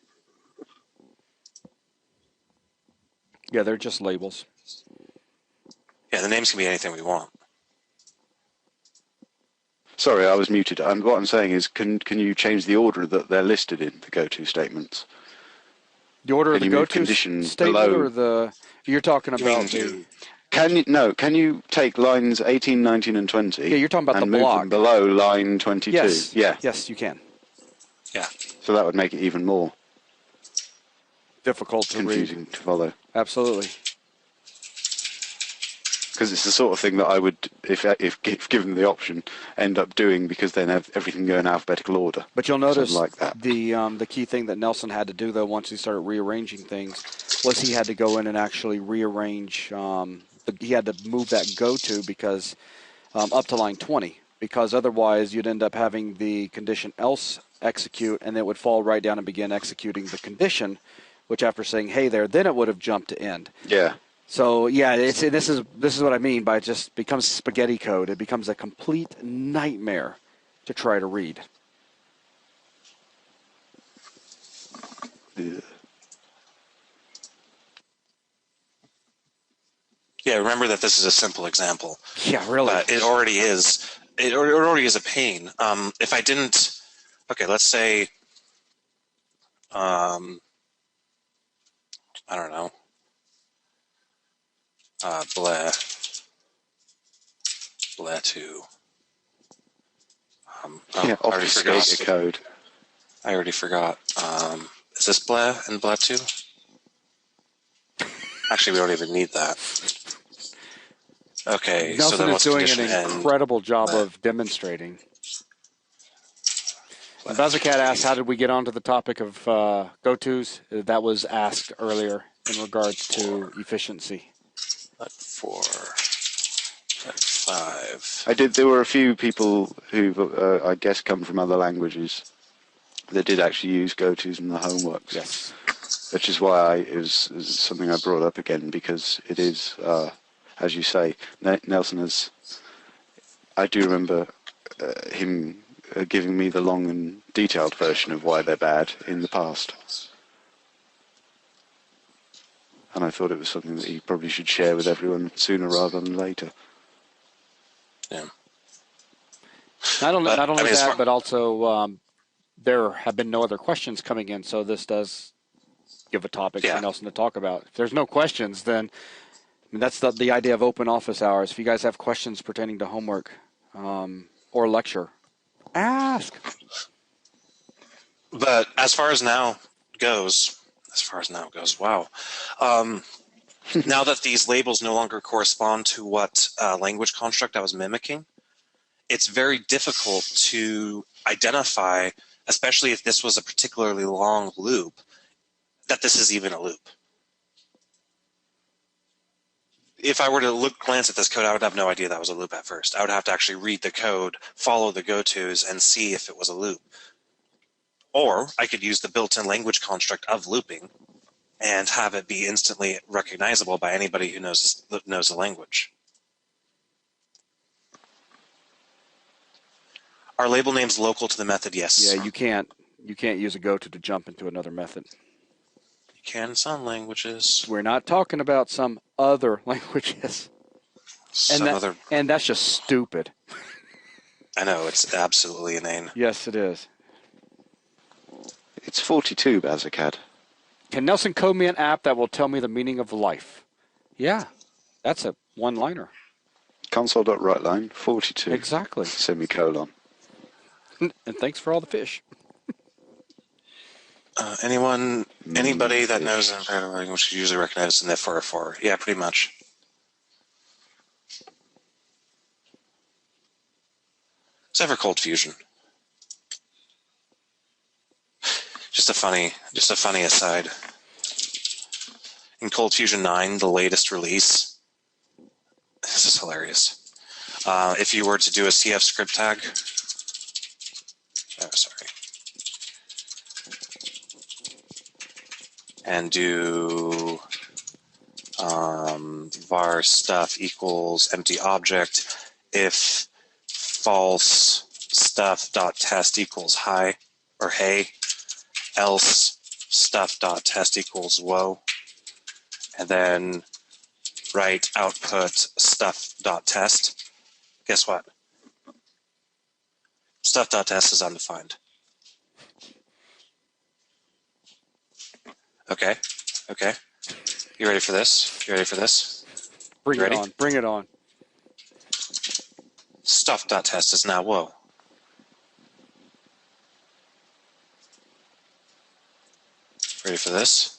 Speaker 4: Yeah, they're just labels.
Speaker 3: Yeah, the names can be anything we want.
Speaker 2: Sorry, I was muted. And what I'm saying is, can you change the order that they're listed in, the go-to statements?
Speaker 4: The order of the go-to
Speaker 2: statement
Speaker 4: below, or the... You're talking about the...
Speaker 2: Can you take lines 18, 19, and 20
Speaker 4: Yeah, you're talking about
Speaker 2: and
Speaker 4: the
Speaker 2: move
Speaker 4: block.
Speaker 2: them below line 22?
Speaker 4: Yes.
Speaker 2: Yeah.
Speaker 4: Yes, you can.
Speaker 3: Yeah.
Speaker 2: So that would make it even more
Speaker 4: Difficult to
Speaker 2: confusing
Speaker 4: read.
Speaker 2: to follow.
Speaker 4: Absolutely.
Speaker 2: Because it's the sort of thing that I would, if given the option, end up doing, because then have everything go in alphabetical order.
Speaker 4: But you'll notice
Speaker 2: like that.
Speaker 4: The key thing that Nelson had to do, though, once he started rearranging things, was he had to go in and actually rearrange. He had to move that go-to because up to line 20, because otherwise you'd end up having the condition else execute, and it would fall right down and begin executing the condition, which after saying hey there, then it would have jumped to end.
Speaker 2: Yeah.
Speaker 4: So yeah, this is what I mean by it just becomes spaghetti code. It becomes a complete nightmare to try to read.
Speaker 3: Yeah, remember that this is a simple example.
Speaker 4: Yeah, really.
Speaker 3: But it already is. It already is a pain. If I didn't, okay, let's say, I don't know, blah 2.
Speaker 2: Yeah,
Speaker 3: I already forgot.
Speaker 2: obfuscate a code.
Speaker 3: I already forgot. Is this blah and blah 2? Actually, we don't even need that. Okay,
Speaker 4: Nelson
Speaker 3: so then
Speaker 4: is
Speaker 3: what's
Speaker 4: doing
Speaker 3: condition
Speaker 4: an
Speaker 3: end?
Speaker 4: incredible job of demonstrating. Buzzercat asked, how did we get onto the topic of go-tos? That was asked earlier in regards to efficiency.
Speaker 3: Let 4, let 5.
Speaker 2: There were a few people who, I guess, come from other languages that did actually use go-tos in the homeworks.
Speaker 4: Yes.
Speaker 2: Which is why it was something I brought up again, because it is, as you say, Nelson has... I do remember him giving me the long and detailed version of why they're bad in the past. And I thought it was something that he probably should share with everyone sooner rather than later.
Speaker 3: Yeah.
Speaker 4: Not only that, but also there have been no other questions coming in, so this does give a topic for Nelson to talk about. If there's no questions, then that's the idea of open office hours. If you guys have questions pertaining to homework or lecture, ask.
Speaker 3: But as far as now goes, wow. Now that these labels no longer correspond to what language construct I was mimicking, it's very difficult to identify, especially if this was a particularly long loop, that this is even a loop. If I were to glance at this code, I would have no idea that was a loop at first. I would have to actually read the code, follow the go-tos, and see if it was a loop. Or I could use the built-in language construct of looping and have it be instantly recognizable by anybody who knows the language. Are label names local to the method? Yes.
Speaker 4: Yeah, you can't use a goto to jump into another method.
Speaker 3: You can in some languages.
Speaker 4: We're not talking about some other languages. And that's just stupid.
Speaker 3: I know, it's absolutely inane.
Speaker 4: Yes, it is.
Speaker 2: It's 42, Bazzacad.
Speaker 4: Can Nelson code me an app that will tell me the meaning of life? Yeah, that's a one-liner.
Speaker 2: Console.writeline, 42.
Speaker 4: Exactly.
Speaker 2: Semicolon.
Speaker 4: And thanks for all the fish.
Speaker 3: Anybody that knows an imperative language should usually recognize an if or a for. Yeah, pretty much. Except for Cold Fusion. Just a funny aside. In Cold Fusion 9, the latest release, this is hilarious. If you were to do a CF script tag, and do var stuff equals empty object if false stuff dot test equals hi or hey, else stuff dot test equals whoa, and then write output stuff dot test. Guess what? Stuff dot test is undefined. Okay. You ready for this?
Speaker 4: Bring it on.
Speaker 3: Stuff.test is now whoa. Ready for this?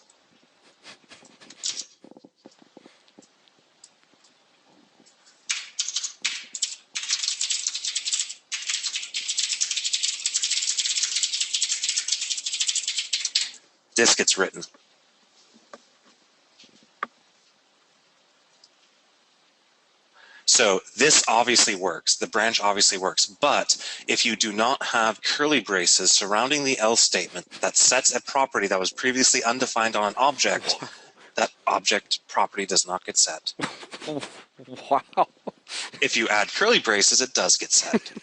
Speaker 3: This gets written. So this obviously works. The branch obviously works. But if you do not have curly braces surrounding the else statement that sets a property that was previously undefined on an object, that object property does not get set.
Speaker 4: Wow.
Speaker 3: If you add curly braces, it does get set.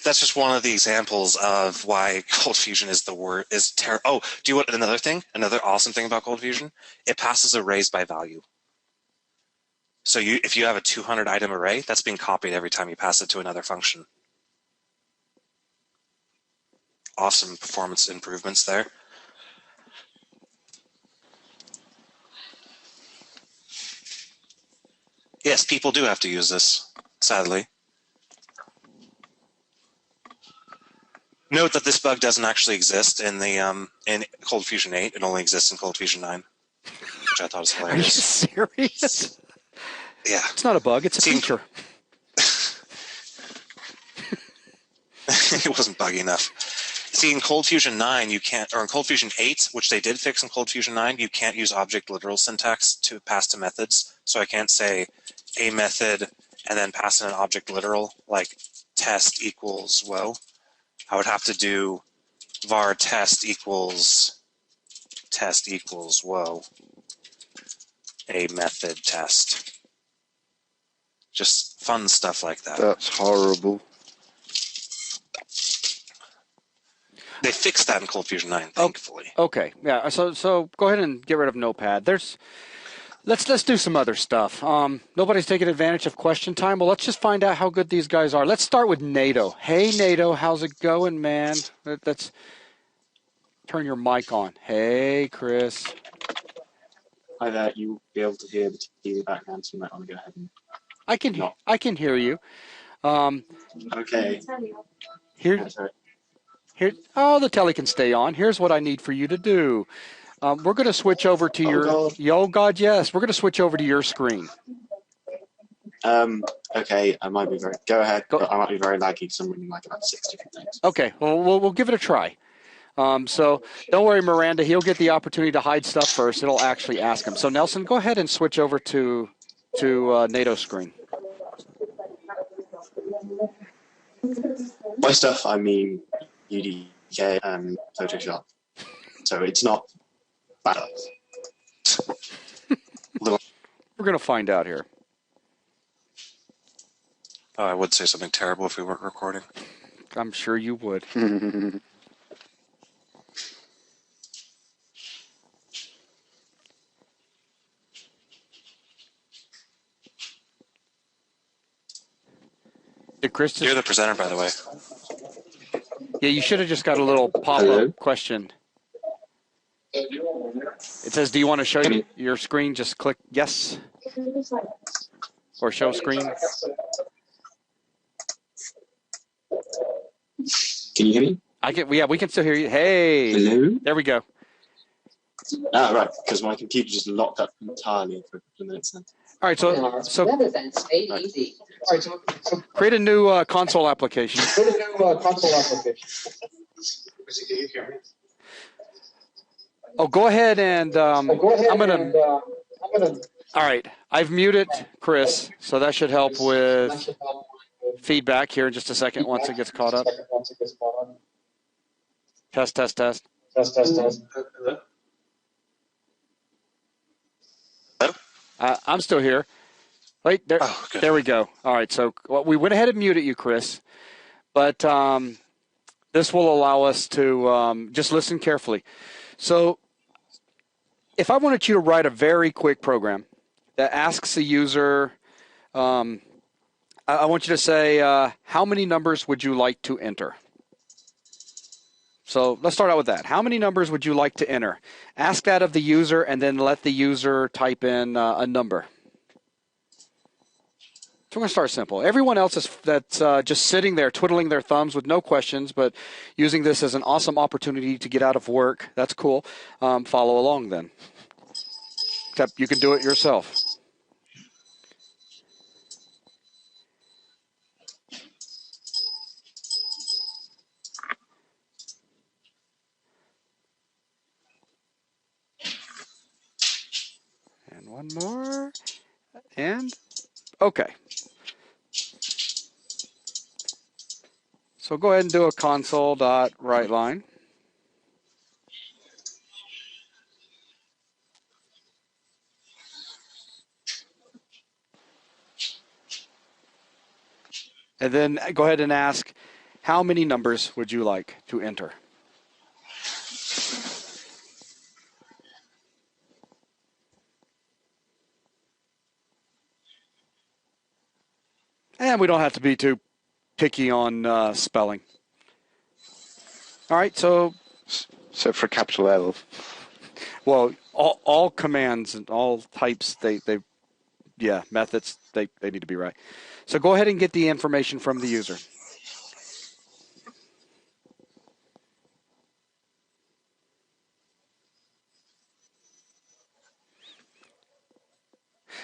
Speaker 3: That's just one of the examples of why Cold Fusion is terrible. Oh, do you want another thing? Another awesome thing about Cold Fusion? It passes arrays by value. So if you have a 200 item array, that's being copied every time you pass it to another function. Awesome performance improvements there. Yes, people do have to use this, sadly. Note that this bug doesn't actually exist in the in Cold Fusion 8. It only exists in Cold Fusion 9, which I thought was hilarious.
Speaker 4: Are you serious?
Speaker 3: Yeah.
Speaker 4: It's not a bug. It's a feature.
Speaker 3: It wasn't buggy enough. See, in Cold Fusion 9, you can't, or in Cold Fusion 8, which they did fix in Cold Fusion 9, you can't use object literal syntax to pass to methods. So I can't say a method and then pass in an object literal like test equals whoa. I would have to do var test equals whoa, a method test. Just fun stuff like that.
Speaker 2: That's horrible.
Speaker 3: They fixed that in Cold Fusion 9, thankfully.
Speaker 4: Okay, yeah. So go ahead and get rid of Notepad. Let's do some other stuff. Nobody's taking advantage of question time. Well, let's just find out how good these guys are. Let's start with NATO. Hey, NATO, how's it going, man? Let's turn your mic on. Hey, Chris.
Speaker 6: Hi there. You'll be able to hear the TV background, so you might want to go ahead and.
Speaker 4: I can hear you.
Speaker 6: Okay.
Speaker 4: Here. Oh, the telly can stay on. Here's what I need for you to do. We're going to switch over to your.
Speaker 6: God.
Speaker 4: Oh God, yes. We're going to switch over to your screen.
Speaker 6: Okay. I might be very. Go ahead. But I might be very laggy because I'm reading like about 6 different things.
Speaker 4: Okay. Well, we'll give it a try. So don't worry, Miranda. He'll get the opportunity to hide stuff first. It'll actually ask him. So Nelson, go ahead and switch over to NATO screen.
Speaker 6: By stuff, I mean UDK and Photoshop. So it's not bad.
Speaker 4: We're going to find out here.
Speaker 3: I would say something terrible if we weren't recording.
Speaker 4: I'm sure you would. Did Chris
Speaker 3: You're the presenter, by the way.
Speaker 4: Yeah, you should have just got a little pop-up question. It says, do you want to show your screen? Just click yes. Or show screen.
Speaker 6: Can you hear me?
Speaker 4: Yeah, we can still hear you. Hey.
Speaker 6: Hello?
Speaker 4: There we go.
Speaker 6: Ah, right, because my computer just locked up entirely for a couple of minutes then.
Speaker 4: All right, so create a new console application. Oh, go ahead and I'm gonna. All right, I've muted Chris, so that should help with feedback here in just a second once it gets caught up. Test, test, test. I'm still here. Wait, there.
Speaker 3: Oh, good.
Speaker 4: There we go. All right, so we went ahead and muted you, Chris, but this will allow us to just listen carefully. So if I wanted you to write a very quick program that asks the user, I want you to say, how many numbers would you like to enter? So let's start out with that. How many numbers would you like to enter? Ask that of the user and then let the user type in a number. So we're going to start simple. Everyone else that's just sitting there twiddling their thumbs with no questions, but using this as an awesome opportunity to get out of work, that's cool. Follow along then. Except you can do it yourself. And one more. And okay. So go ahead and do a console.writeLine. And then go ahead and ask, how many numbers would you like to enter? And we don't have to be too picky on spelling. All right, so...
Speaker 2: So for a capital L.
Speaker 4: Well, all commands and all types, methods, they need to be right. So go ahead and get the information from the user.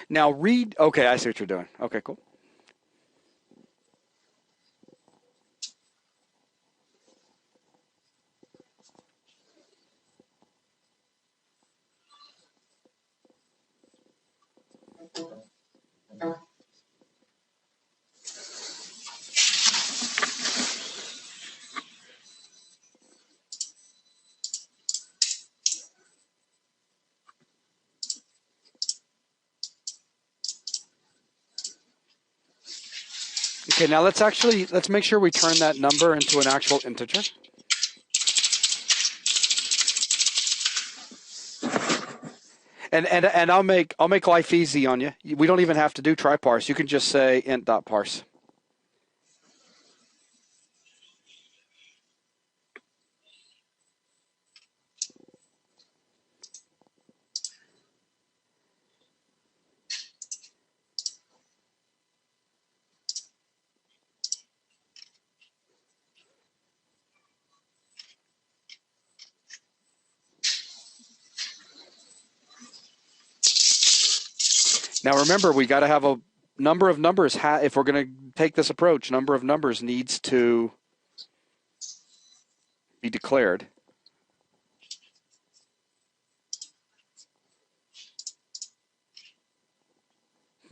Speaker 4: Now read, okay, I see what you're doing. Okay, cool. Okay, now let's make sure we turn that number into an actual integer. And I'll make life easy on you. We don't even have to do try parse. You can just say int.parse. Now remember, we got to have a number of numbers. If we're going to take this approach, number of numbers needs to be declared.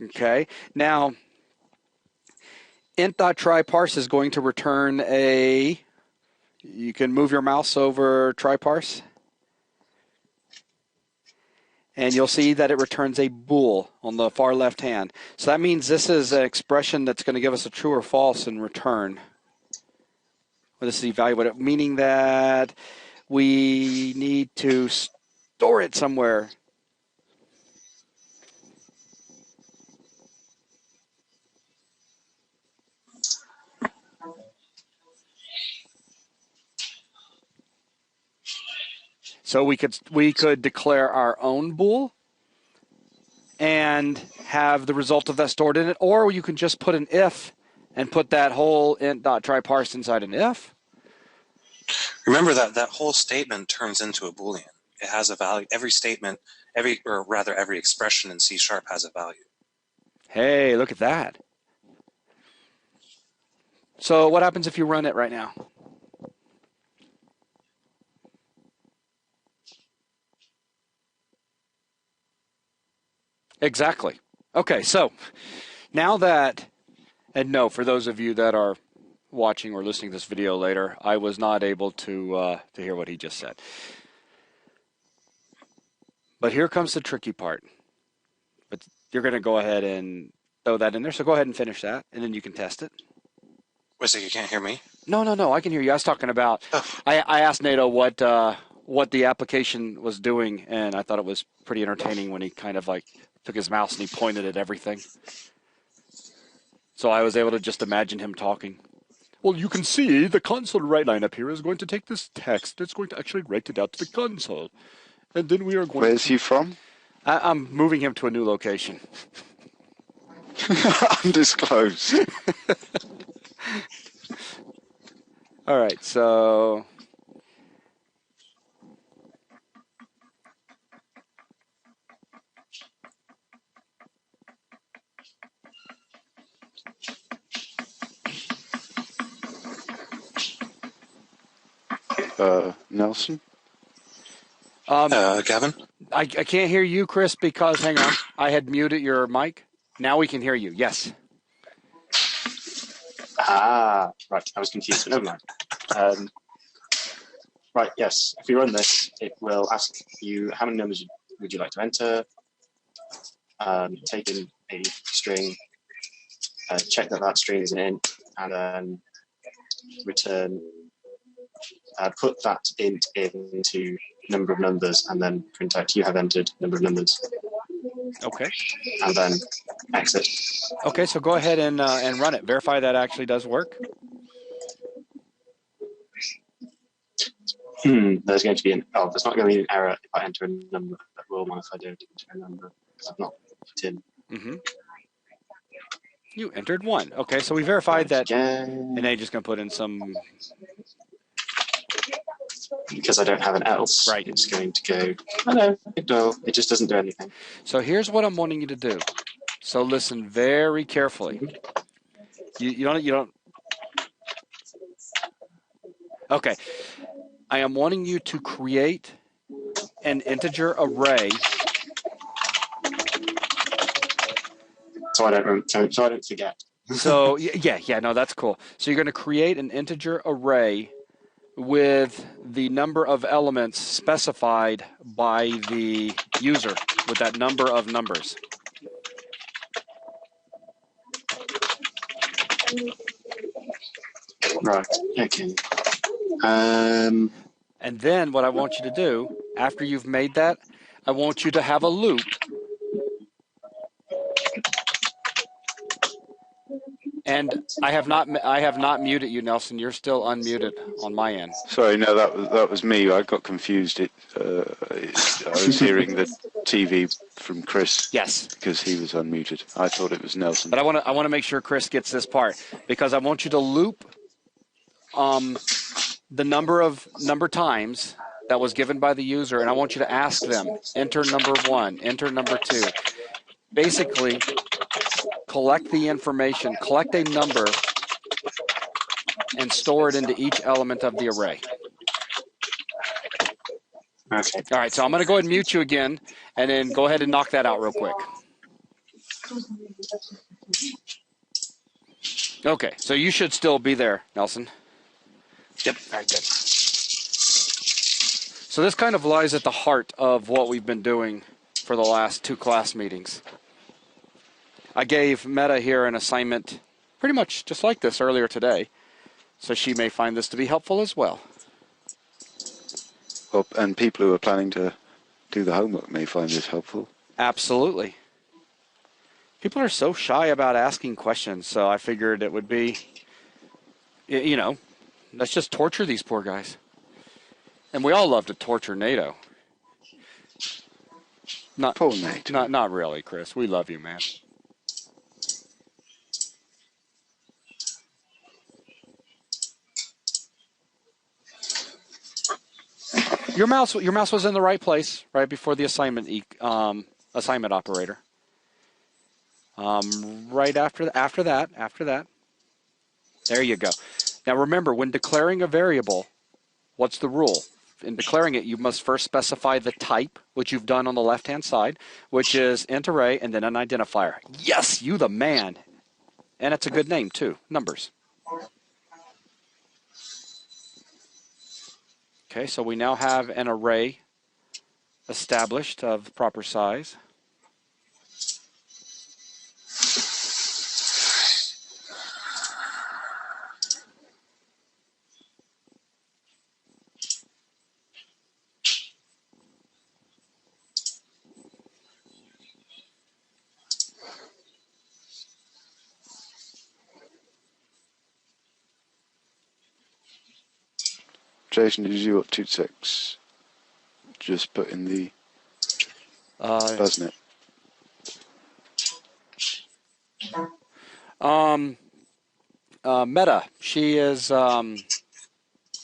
Speaker 4: Okay. Now, int.tryparse is going to return a. You can move your mouse over tryparse. And you'll see that it returns a bool on the far left hand. So that means this is an expression that's going to give us a true or false in return. Well, this is evaluated, meaning that we need to store it somewhere. So we could declare our own bool and have the result of that stored in it, or you can just put an if and put that whole int.tryparse inside an if.
Speaker 3: Remember that whole statement turns into a Boolean. It has a value. Every statement, every expression in C# has a value.
Speaker 4: Hey, look at that. So what happens if you run it right now? Exactly. Okay, so now that, and no, for those of you that are watching or listening to this video later, I was not able to hear what he just said. But here comes the tricky part. But you're going to go ahead and throw that in there, so go ahead and finish that, and then you can test it.
Speaker 3: Wait a second, you can't hear me?
Speaker 4: No, I can hear you. I was talking about, I asked Nato what the application was doing, and I thought it was pretty entertaining when he kind of like took his mouse and he pointed at everything. So I was able to just imagine him talking. Well, you can see the console write line up here is going to take this text. It's going to actually write it out to the console. And then we are going
Speaker 2: Where's he from?
Speaker 4: I'm moving him to a new location.
Speaker 2: Undisclosed.
Speaker 4: All right, so...
Speaker 2: Nelson?
Speaker 3: Gavin?
Speaker 4: I can't hear you, Chris, because, hang on, I had muted your mic. Now we can hear you, yes.
Speaker 6: Ah, right. I was confused, but never mind. Right, yes. If you run this, it will ask you how many numbers would you like to enter, take in a string, check that string is an int, and then return, put that int into number of numbers, and then print out you have entered number of numbers.
Speaker 4: Okay.
Speaker 6: And then exit.
Speaker 4: Okay, so go ahead and run it. Verify that actually does work.
Speaker 6: There's going to be there's not going to be an error if I enter a number. That will one if I don't enter a number because I've not put in.
Speaker 4: Mm-hmm. You entered 1. Okay, so we verified that. And now you're just going to put in some...
Speaker 6: Because I don't have an else,
Speaker 4: right.
Speaker 6: It's going to go, oh no, it just doesn't do anything.
Speaker 4: So here's what I'm wanting you to do. So listen very carefully. You don't... Okay. I am wanting you to create an integer array.
Speaker 6: So I don't forget.
Speaker 4: So no, that's cool. So you're going to create an integer array with the number of elements specified by the user with that number of numbers.
Speaker 6: Right, okay.
Speaker 4: And then what I want you to do, after you've made that, I want you to have a loop. And I have not muted you, Nelson. You're still unmuted on my end.
Speaker 2: Sorry, no, that was me. I got confused. I was hearing the TV from Chris.
Speaker 4: Yes.
Speaker 2: Because he was unmuted. I thought it was Nelson.
Speaker 4: But I want to make sure Chris gets this part, because I want you to loop the number times that was given by the user, and I want you to ask them, enter number 1, enter number 2. Basically, collect the information, collect a number, and store it into each element of the array.
Speaker 6: Okay.
Speaker 4: All right, so I'm going to go ahead and mute you again, and then go ahead and knock that out real quick. Okay, so you should still be there, Nelson.
Speaker 6: Yep, very good.
Speaker 4: So this kind of lies at the heart of what we've been doing for the last 2 class meetings. I gave Meta here an assignment pretty much just like this earlier today, so she may find this to be helpful as well.
Speaker 2: Well, and people who are planning to do the homework may find this helpful.
Speaker 4: Absolutely. People are so shy about asking questions, so I figured it would be, let's just torture these poor guys. And we all love to torture NATO.
Speaker 2: Poor NATO.
Speaker 4: Not really, Chris. We love you, man. Your mouse was in the right place right before the assignment operator. Right after that. There you go. Now remember, when declaring a variable, what's the rule? In declaring it, you must first specify the type, which you've done on the left-hand side, which is int array and then an identifier. Yes, you the man. And it's a good name too, numbers. Okay, so we now have an array established of proper size.
Speaker 2: Jason, did you want 2.6? Just put in the BuzzNet.
Speaker 4: Meta, she is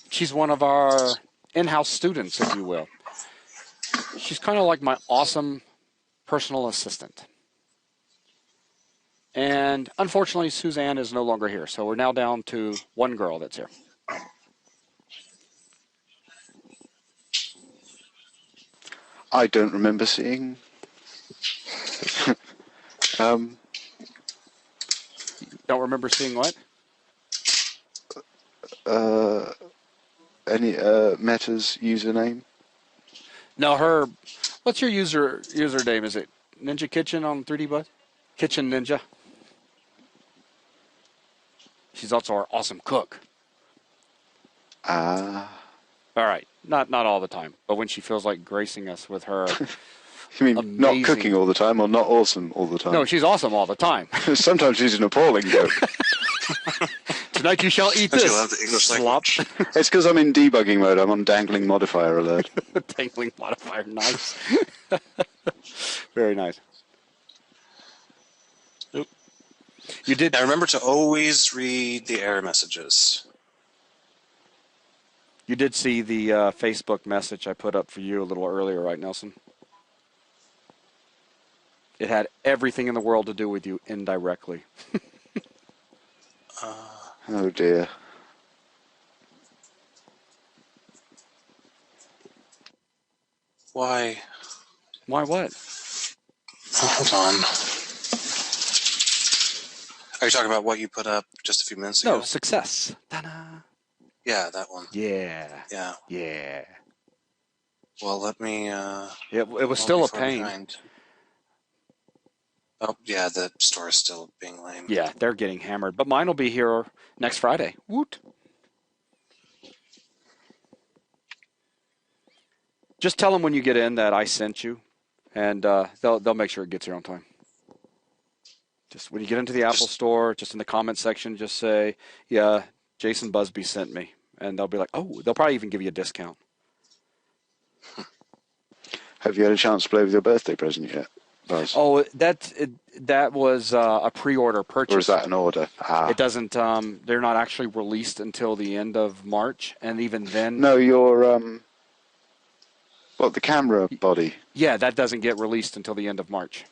Speaker 4: she's one of our in-house students, if you will. She's kind of like my awesome personal assistant. And unfortunately, Suzanne is no longer here, so we're now down to one girl that's here.
Speaker 2: I don't remember seeing.
Speaker 4: Don't remember seeing what?
Speaker 2: Any Meta's username?
Speaker 4: No, what's your username? Is it Ninja Kitchen on 3D Buzz? Kitchen Ninja. She's also our awesome cook. All right. Not all the time, but when she feels like gracing us with her
Speaker 2: You mean
Speaker 4: amazing...
Speaker 2: not cooking all the time or not awesome all the time?
Speaker 4: No, she's awesome all the time.
Speaker 2: Sometimes she's an appalling joke.
Speaker 4: Tonight you shall eat
Speaker 3: Don't
Speaker 4: this.
Speaker 3: you love the English
Speaker 4: Slop.
Speaker 3: language?
Speaker 2: It's because I'm in debugging mode. I'm on dangling modifier alert.
Speaker 4: Dangling modifier. Nice. Very nice. Oop. You did.
Speaker 3: Now remember to always read the error messages.
Speaker 4: You did see the Facebook message I put up for you a little earlier, right, Nelson? It had everything in the world to do with you indirectly.
Speaker 2: Oh dear.
Speaker 3: Why?
Speaker 4: Why what?
Speaker 3: Hold on. Are you talking about what you put up just a few minutes ago?
Speaker 4: No, success. Ta-da.
Speaker 3: Yeah, that one.
Speaker 4: Yeah.
Speaker 3: Yeah.
Speaker 4: Yeah.
Speaker 3: Well, let me...
Speaker 4: It was still a pain.
Speaker 3: Behind. Oh, yeah, the store is still being lame.
Speaker 4: Yeah, they're getting hammered. But mine will be here next Friday. Woot. Just tell them when you get in that I sent you, and they'll make sure it gets here on time. Just when you get into the Apple Store, just in the comments section, just say, "Yeah, Jason Busby sent me," and they'll be like, "Oh," they'll probably even give you a discount.
Speaker 2: Have you had a chance to play with your birthday present yet, Buzz?
Speaker 4: Oh, that was a pre-order purchase.
Speaker 2: Or is that an order?
Speaker 4: It doesn't. They're not actually released until the end of March, and even then.
Speaker 2: No, your the camera body.
Speaker 4: Yeah, that doesn't get released until the end of March.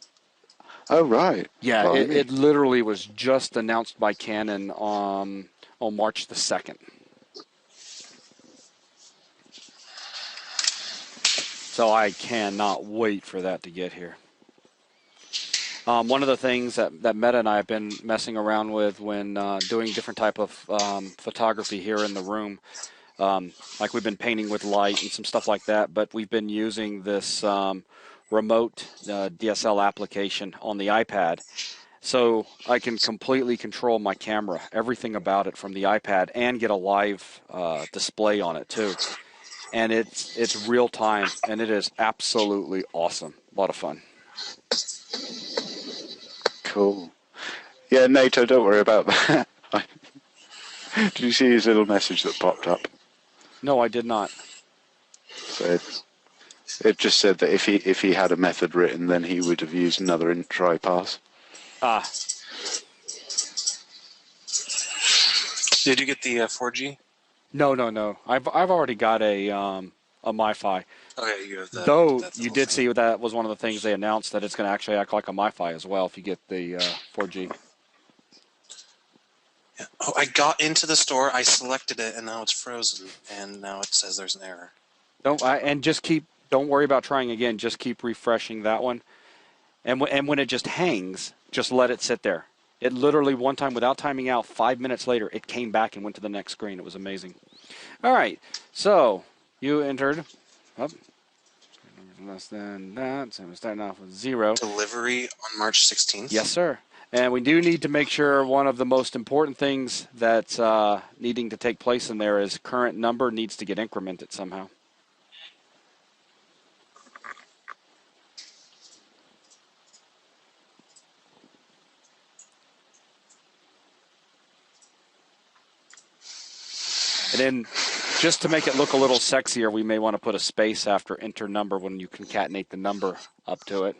Speaker 2: Oh right.
Speaker 4: Yeah, it literally was just announced by Canon on March the 2nd. So I cannot wait for that to get here. One of the things that Meta and I have been messing around with when doing different type of photography here in the room, like we've been painting with light and some stuff like that, but we've been using this remote DSL application on the iPad. So I can completely control my camera, everything about it from the iPad, and get a live display on it too. And it's real time, and it is absolutely awesome. A lot of fun.
Speaker 2: Cool. Yeah, NATO, don't worry about that. Did you see his little message that popped up?
Speaker 4: No, I did not.
Speaker 2: So it just said that if he had a method written, then he would have used another try pass.
Speaker 4: Ah.
Speaker 3: Did you get the 4G?
Speaker 4: No. I've already got a MiFi.
Speaker 3: Okay, you have that.
Speaker 4: Though you did see that was one of the things they announced, that it's going to actually act like a MiFi as well if you get the 4G.
Speaker 3: Yeah. Oh, I got into the store, I selected it, and now it's frozen, and now it says there's an error.
Speaker 4: Don't worry about trying again. Just keep refreshing that one, and when it just hangs, just let it sit there. It literally, one time without timing out, 5 minutes later, it came back and went to the next screen. It was amazing. All right, so you entered. Oh, less than that, so we're starting off with 0.
Speaker 3: Delivery on March 16th?
Speaker 4: Yes, sir. And we do need to make sure one of the most important things that's needing to take place in there is current number needs to get incremented somehow. And then, just to make it look a little sexier, we may want to put a space after enter number when you concatenate the number up to it.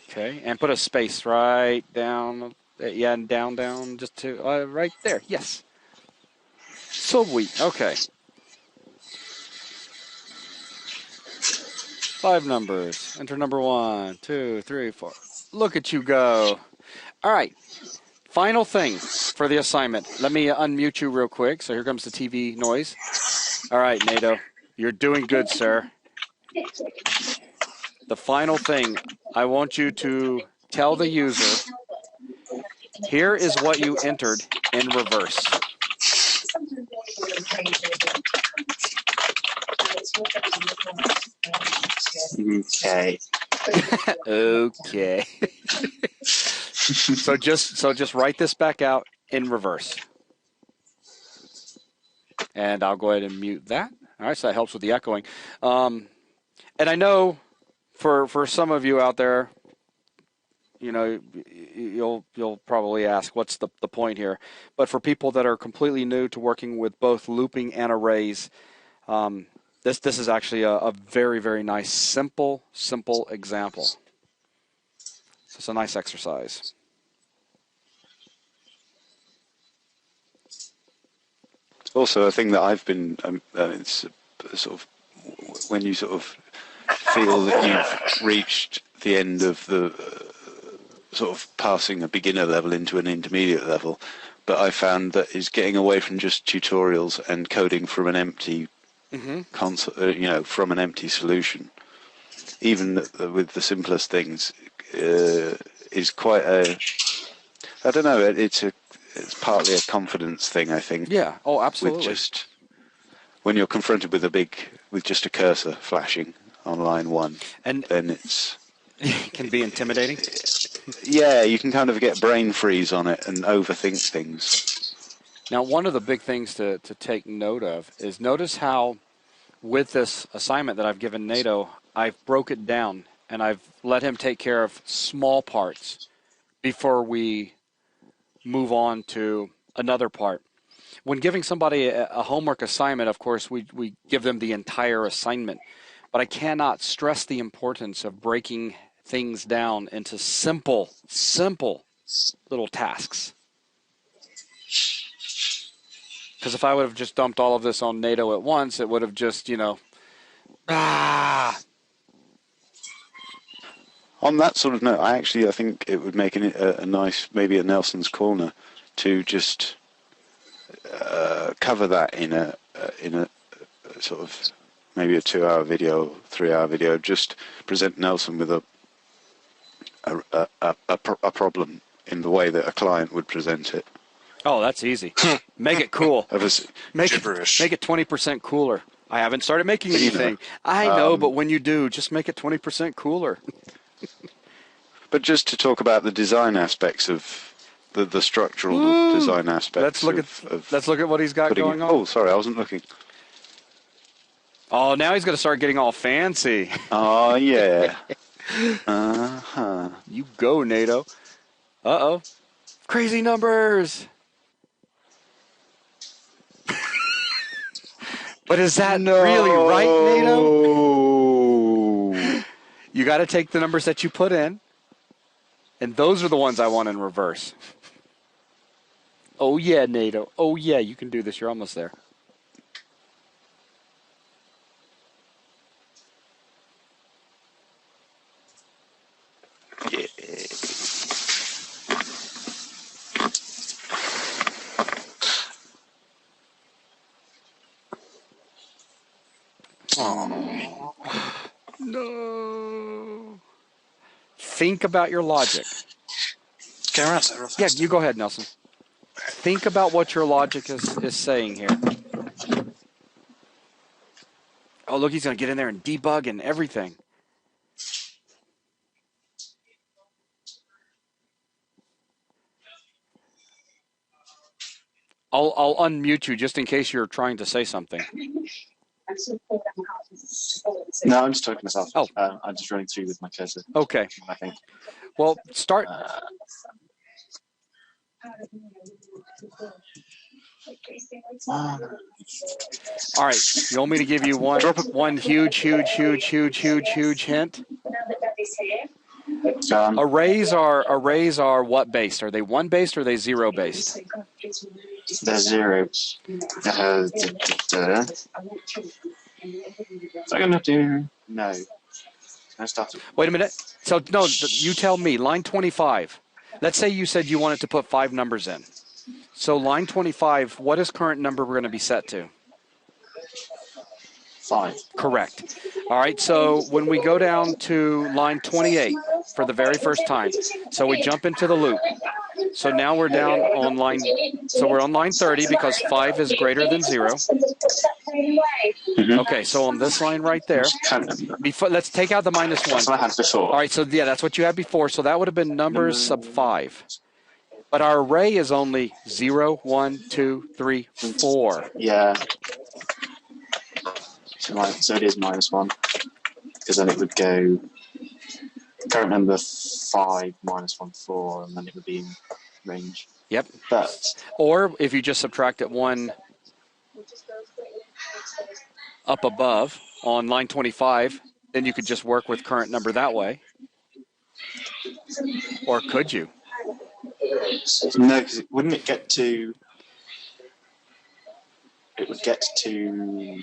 Speaker 4: Okay, and put a space right down, and down, just to, right there, yes. Sweet, okay. 5 numbers. Enter number 1, 2, 3, 4. Look at you go. All right. Final thing for the assignment. Let me unmute you real quick. So here comes the TV noise. All right, NATO. You're doing good, sir. The final thing, I want you to tell the user, here is what you entered in reverse.
Speaker 6: Okay.
Speaker 4: Okay. So just write this back out in reverse. And I'll go ahead and mute that. All right, so that helps with the echoing. And I know for some of you out there, you know, you'll probably ask, what's the point here? But for people that are completely new to working with both looping and arrays, this is actually a very, very nice, simple example. So it's a nice exercise.
Speaker 2: It's also a thing that I've been, it's sort of, when you sort of feel that you've reached the end of the sort of passing a beginner level into an intermediate level, but I found that is getting away from just tutorials and coding from an empty console, from an empty solution, even with the simplest things, is quite I don't know, it's partly a confidence thing, I think.
Speaker 4: Yeah, oh, absolutely.
Speaker 2: With just, when you're confronted with just a cursor flashing on line 1,
Speaker 4: and
Speaker 2: then it
Speaker 4: can be intimidating.
Speaker 2: Yeah, you can kind of get brain freeze on it and overthink things.
Speaker 4: Now, one of the big things to take note of is notice how with this assignment that I've given NATO, I've broke it down and I've let him take care of small parts before we move on to another part. When giving somebody a homework assignment, of course, we give them the entire assignment. But I cannot stress the importance of breaking things down into simple little tasks. Because if I would have just dumped all of this on NATO at once, it would have just, On
Speaker 2: that sort of note, I think it would make a nice, maybe a Nelson's Corner, to just cover that in a sort of maybe a 2-hour video, 3-hour video. Just present Nelson with a problem in the way that a client would present it.
Speaker 4: Oh, that's easy. Make it cool. Make it 20% cooler. I haven't started making anything. I know, but when you do, just make it 20% cooler.
Speaker 2: But just to talk about the design aspects of the structural design aspects.
Speaker 4: Let's look at what he's got going on.
Speaker 2: Oh, sorry, I wasn't looking.
Speaker 4: Oh, now he's going to start getting all fancy.
Speaker 2: Oh, yeah. Uh-huh.
Speaker 4: You go, NATO. Uh-oh. Crazy numbers. But is that really right, NATO? You got to take the numbers that you put in, and those are the ones I want in reverse. Oh, yeah, NATO. Oh, yeah, you can do this. You're almost there.
Speaker 2: Yeah.
Speaker 3: Oh.
Speaker 4: No. Think about your logic.
Speaker 3: Can I rest that real fast?
Speaker 4: Yeah, you go ahead, Nelson. Think about what your logic is saying here. Oh, look, he's going to get in there and debug and everything. I'll unmute you just in case you're trying to say something.
Speaker 6: No, I'm just talking to myself.
Speaker 4: Oh.
Speaker 6: I'm just running through with my cursor.
Speaker 4: Okay.
Speaker 6: I think.
Speaker 4: Well, start. All right. You want me to give you one huge hint? Arrays are what based? Are they 1 based or are they 0 based?
Speaker 6: They're 0. Is that going to do? No. Can I start?
Speaker 4: Wait a minute. So, no, you tell me. Line 25. Let's say you said you wanted to put 5 numbers in. So, line 25, what is current number we're going to be set to?
Speaker 6: 5.
Speaker 4: Correct. All right, so when we go down to line 28 for the very first time, so we jump into the loop. So now we're down on line, so we're on line 30 because 5 is greater than 0.
Speaker 6: Mm-hmm.
Speaker 4: Okay, so on this line right there, let's take out the -1.
Speaker 6: That's what I had before.
Speaker 4: All right, so yeah, that's what you had before. So that would have been numbers sub 5. But our array is only 0, 1, 2, 3, 4.
Speaker 6: Yeah. So it is -1. Because then it would go current number 5 -1 4, and then it would be in range.
Speaker 4: Yep.
Speaker 6: But
Speaker 4: or if you just subtracted 1 up above on line 25, then you could just work with current number that way. Or could you?
Speaker 6: no, because wouldn't it get to? It would get to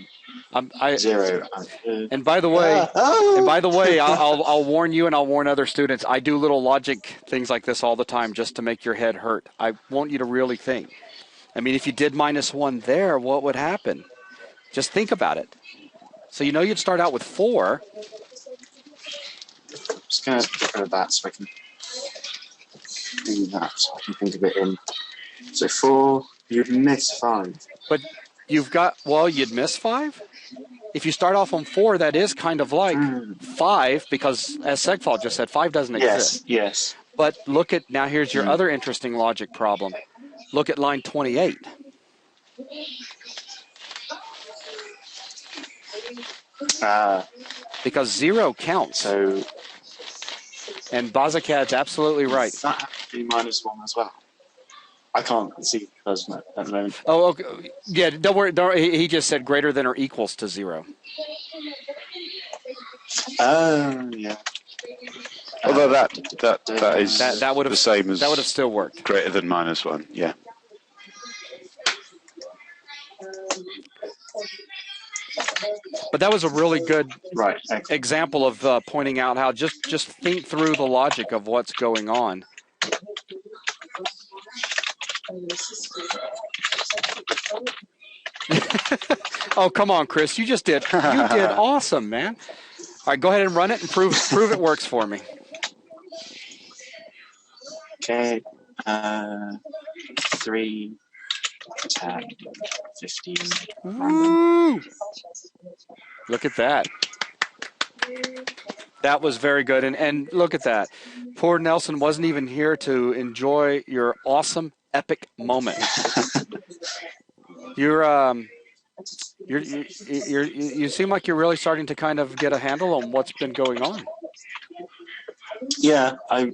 Speaker 6: 0.
Speaker 4: And by the way, I'll warn you and I'll warn other students. I do little logic things like this all the time just to make your head hurt. I want you to really think. I mean, if you did -1 there, what would happen? Just think about it. So you know you'd start out with 4.
Speaker 6: I'm just going to get rid of that so I can do that. So I can think of it in. So 4, you'd miss 5.
Speaker 4: But you've got, you'd miss 5? If you start off on 4, that is kind of like 5, because as Segfault just said, 5 doesn't exist.
Speaker 6: Yes.
Speaker 4: But look at, now here's your other interesting logic problem. Look at line 28. Because 0 counts.
Speaker 6: So
Speaker 4: And Bazakad's absolutely right.
Speaker 6: does that have to be -1 as well? I can't see Buzz at the moment.
Speaker 4: Oh, okay. Yeah, don't worry. He just said greater than or equals to 0.
Speaker 6: Oh, yeah.
Speaker 2: Although that is
Speaker 4: That would have
Speaker 2: the same as
Speaker 4: that would have still worked.
Speaker 2: greater than -1. Yeah.
Speaker 4: But that was a really good
Speaker 6: Right.
Speaker 4: example of pointing out how just think through the logic of what's going on. Oh, come on, Chris. You did awesome, man. All right, go ahead and run it and prove it works for me.
Speaker 6: Okay. 3, 10, 15.
Speaker 4: Woo! Look at that. That was very good. And look at that. Poor Nelson wasn't even here to enjoy your awesome, epic moment. You seem like you're really starting to kind of get a handle on what's been going on.
Speaker 6: Yeah, I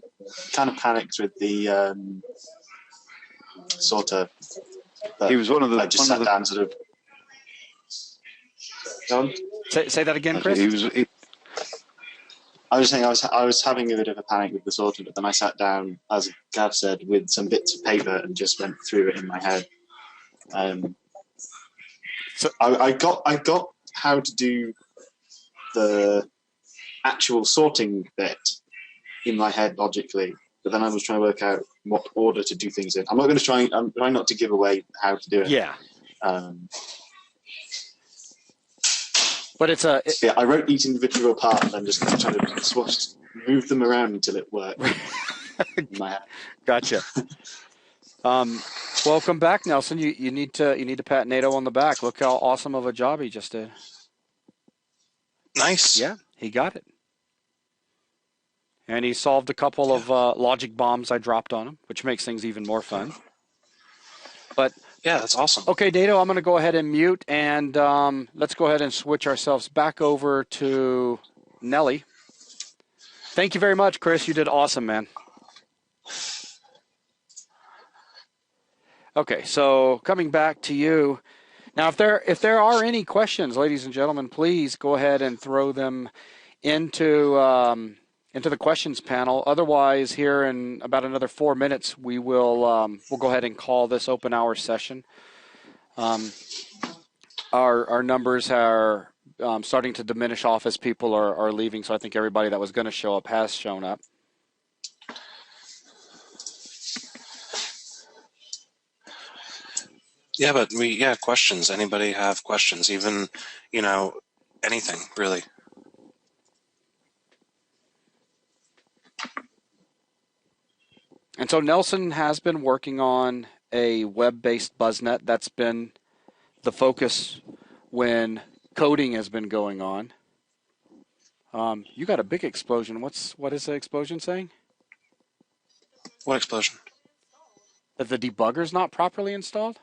Speaker 6: kind of panicked with the sorter.
Speaker 2: He was one of the.
Speaker 6: I just sat down, sort of. John?
Speaker 4: Say that again, Chris.
Speaker 6: I was saying I was having a bit of a panic with the sorter, but then I sat down, as Gav said, with some bits of paper and just went through it in my head. So I got how to do the actual sorting bit in my head logically, but then I was trying to work out what order to do things in. I'm trying not to give away how to do it.
Speaker 4: Yeah. But
Speaker 6: yeah, I wrote each individual part and then just kind of trying to move them around until it worked. In my head.
Speaker 4: Gotcha. Welcome back, Nelson. You need to pat NATO on the back. Look how awesome of a job he just did.
Speaker 3: Nice.
Speaker 4: Yeah, he got it. And he solved a couple of logic bombs I dropped on him, which makes things even more fun. But
Speaker 3: yeah, that's awesome.
Speaker 4: Okay, Dato, I'm going to go ahead and mute, and let's go ahead and switch ourselves back over to Nelly. Thank you very much, Chris. You did awesome, man. Okay, so coming back to you. Now, if there are any questions, ladies and gentlemen, please go ahead and throw them into the questions panel. Otherwise, here in about another 4 minutes, we'll go ahead and call this open hour session. Our numbers are starting to diminish off as people are leaving, so I think everybody that was going to show up has shown up.
Speaker 3: Yeah, but questions. Anybody have questions? Even, anything, really.
Speaker 4: And so Nelson has been working on a web-based BuzzNet. That's been the focus when coding has been going on. You got a big explosion. What is the explosion saying?
Speaker 3: What explosion?
Speaker 4: That the debugger's not properly installed?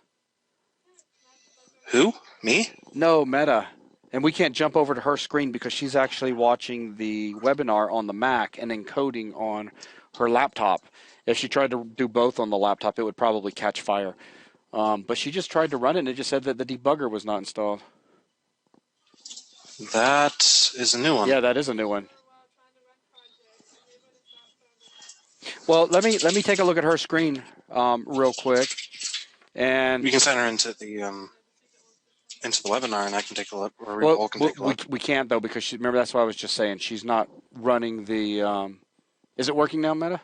Speaker 3: Who? Me?
Speaker 4: No, Meta. And we can't jump over to her screen because she's actually watching the webinar on the Mac and encoding on her laptop. If she tried to do both on the laptop, it would probably catch fire. But she just tried to run it, and it just said that the debugger was not installed.
Speaker 3: That is a new one.
Speaker 4: Yeah, that is a new one. Well, let me take a look at her screen real quick, and
Speaker 3: we can send her into the webinar, and I can take a look, or we all can take a look.
Speaker 4: We can't though, because remember, that's what I was just saying. She's not running the. Is it working now, Meta?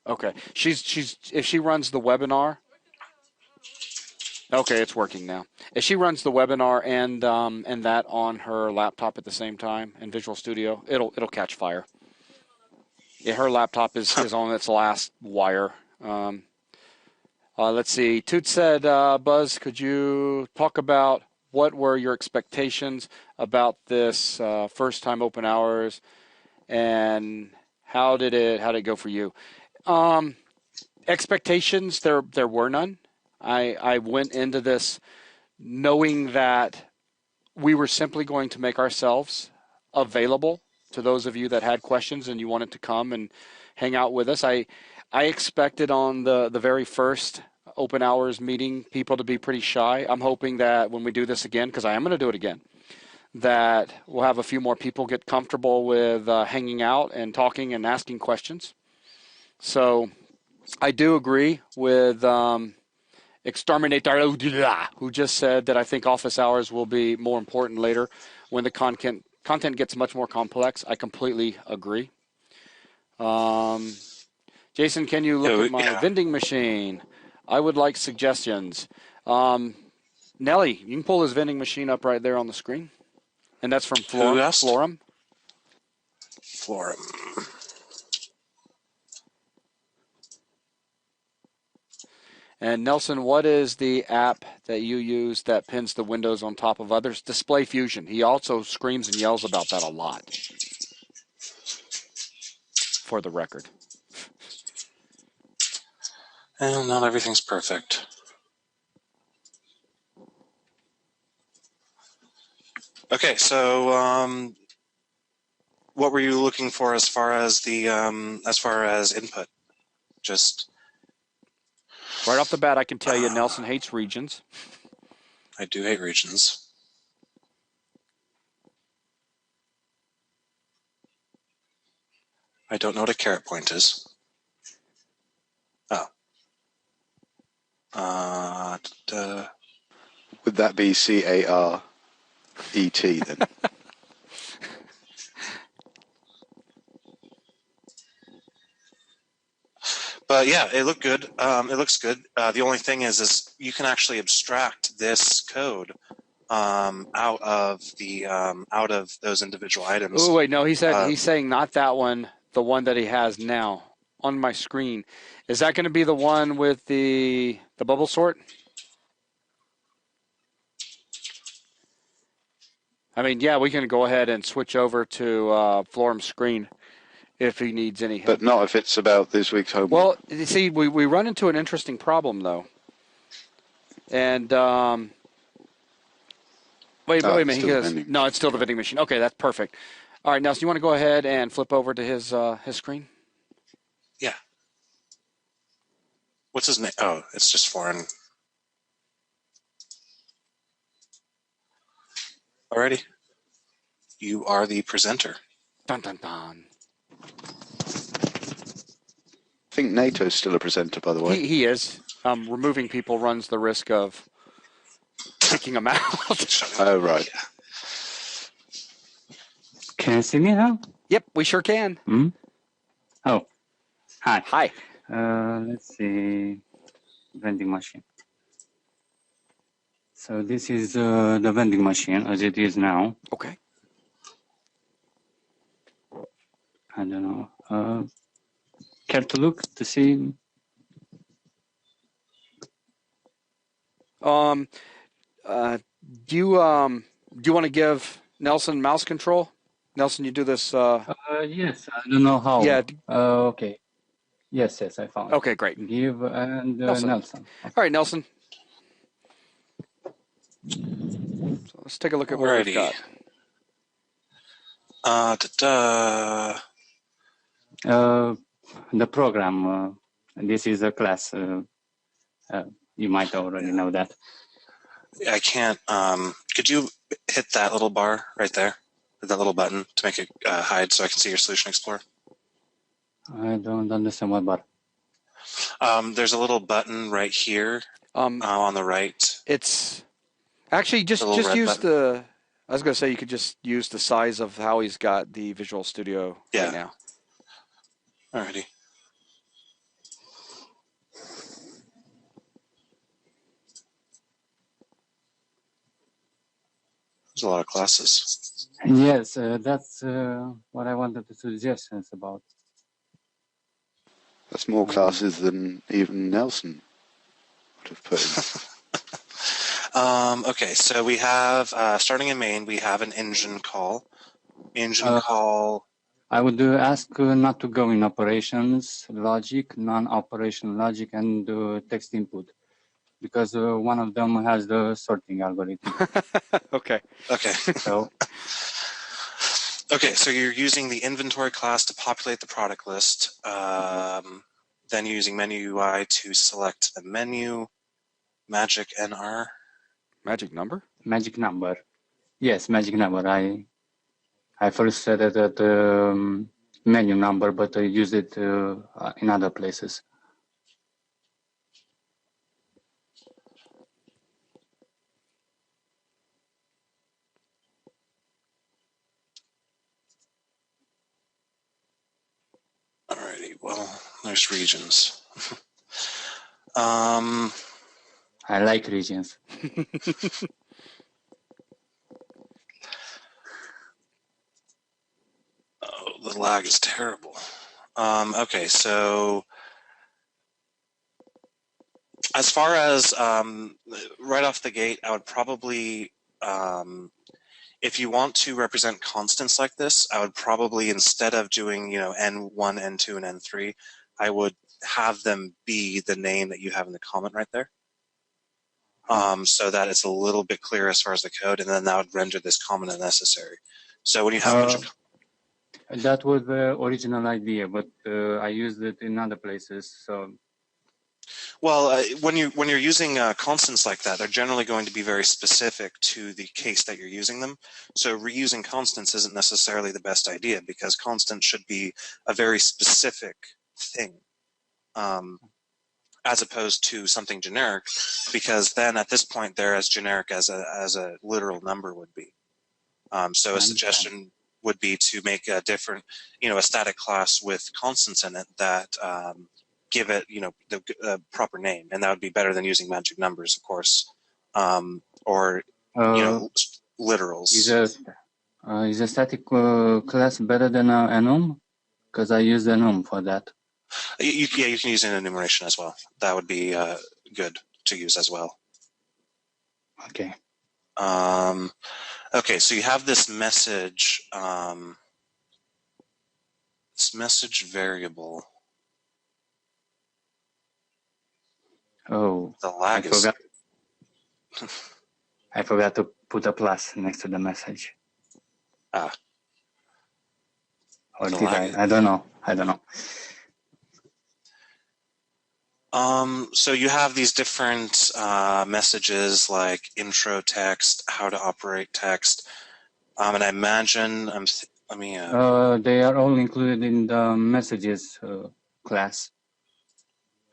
Speaker 4: Okay, if she runs the webinar. Okay, it's working now. If she runs the webinar and that on her laptop at the same time in Visual Studio, it'll catch fire. Yeah, her laptop is on its last wire. Let's see. Toot said, Buzz, could you talk about what were your expectations about this first time open hours, and how did it go for you? Expectations, there were none. I went into this knowing that we were simply going to make ourselves available to those of you that had questions and you wanted to come and hang out with us. I expected on the very first open hours meeting people to be pretty shy. I'm hoping that when we do this again, because I am going to do it again, that we'll have a few more people get comfortable with hanging out and talking and asking questions. So I do agree with Exterminator, who just said that I think office hours will be more important later when the content gets much more complex. I completely agree. Jason, can you look at my vending machine? I would like suggestions. Nelly, you can pull his vending machine up right there on the screen. And that's from Florum.
Speaker 3: Florum.
Speaker 4: And Nelson, what is the app that you use that pins the windows on top of others? Display Fusion. He also screams and yells about that a lot. For the record.
Speaker 3: Well, not everything's perfect. Okay, so what were you looking for as far as the input? Just
Speaker 4: right off the bat, I can tell you Nelson hates regions.
Speaker 3: I do hate regions. I don't know what a caret point is. Oh.
Speaker 2: Would that be CARET then?
Speaker 3: But yeah, it looked good. It looks good. The only thing is you can actually abstract this code out of those individual items.
Speaker 4: Oh wait, no, he's saying not that one. The one that he has now on my screen. Is that going to be the one with the bubble sort? I mean, yeah, we can go ahead and switch over to Florum's screen if he needs any help.
Speaker 2: But not if it's about this week's homework.
Speaker 4: Well, you see, we run into an interesting problem, though. And wait a minute. No, it's still the vending machine. Okay, that's perfect. All right, Nelson, you want to go ahead and flip over to his screen?
Speaker 3: Yeah. What's his name? Oh, it's just foreign. Alrighty. You are the presenter.
Speaker 4: Dun, dun, dun.
Speaker 2: I think NATO's still a presenter, by the way.
Speaker 4: He is. Removing people runs the risk of kicking them out.
Speaker 2: Oh, right.
Speaker 3: Yeah.
Speaker 7: Can you see me now?
Speaker 4: Yep, we sure can.
Speaker 7: Hmm? Oh, hi.
Speaker 4: Hi.
Speaker 7: Let's see. Vending machine. So this is the vending machine as it is now.
Speaker 4: Okay.
Speaker 7: I don't know. Care to look to see?
Speaker 4: Do you want to give Nelson mouse control? Nelson, you do this.
Speaker 7: Yes, I don't know how.
Speaker 4: Yeah.
Speaker 7: Okay. Yes, I found.
Speaker 4: Okay, great.
Speaker 7: Give and Nelson.
Speaker 4: Okay. All right, Nelson. So let's take a look at what we've got.
Speaker 7: The program. This is a class. You might already know that.
Speaker 3: I can't. Could you hit that little bar right there, that little button, to make it hide so I can see your Solution Explorer?
Speaker 7: I don't understand what bar.
Speaker 3: There's a little button right here on the right.
Speaker 4: It's actually just use button. The. I was going to say you could just use the size of how he's got the Visual Studio right now.
Speaker 3: Alrighty. There's a lot of classes.
Speaker 7: Yes, that's what I wanted to suggest about.
Speaker 2: That's more classes than even Nelson would have put in.
Speaker 3: Okay, so we have, starting in main, we have an engine call. Call.
Speaker 7: I would ask not to go in operations logic, non-operation logic, and text input. because one of them has the sorting algorithm.
Speaker 4: Okay.
Speaker 3: Okay.
Speaker 7: So
Speaker 3: Okay, so you're using the inventory class to populate the product list. Then you're using menu UI to select the menu, magic NR.
Speaker 4: Magic number?
Speaker 7: magic number. Yes, magic number. I first set it at menu number, but I use it in other places.
Speaker 3: Alrighty, well, there's regions.
Speaker 7: I like regions.
Speaker 3: Oh, the lag is terrible. Okay, so as far as right off the gate, I would probably, if you want to represent constants like this, I would probably, instead of doing, N1, N2, and N3, I would have them be the name that you have in the comment right there. So that it's a little bit clearer as far as the code, and then that would render this comment unnecessary. So when you have a bunch of...
Speaker 7: That was the original idea, but I used it in other places. So,
Speaker 3: well, when you're using constants like that, they're generally going to be very specific to the case that you're using them. So reusing constants isn't necessarily the best idea, because constants should be a very specific thing, as opposed to something generic, because then at this point they're as generic as a literal number would be. So a suggestion would be to make a different, a static class with constants in it that give it, the proper name, and that would be better than using magic numbers, of course, or literals.
Speaker 7: Is a static class better than enum? Because I use enum for that.
Speaker 3: You can use an enumeration as well. That would be good to use as well.
Speaker 7: Okay.
Speaker 3: Okay, so you have this message, variable.
Speaker 7: Oh,
Speaker 3: The lag is...
Speaker 7: I forgot to put a plus next to the message.
Speaker 3: Ah.
Speaker 7: Or did I? I don't know.
Speaker 3: So you have these different messages like intro text, how to operate text, and I imagine
Speaker 7: they are all included in the messages class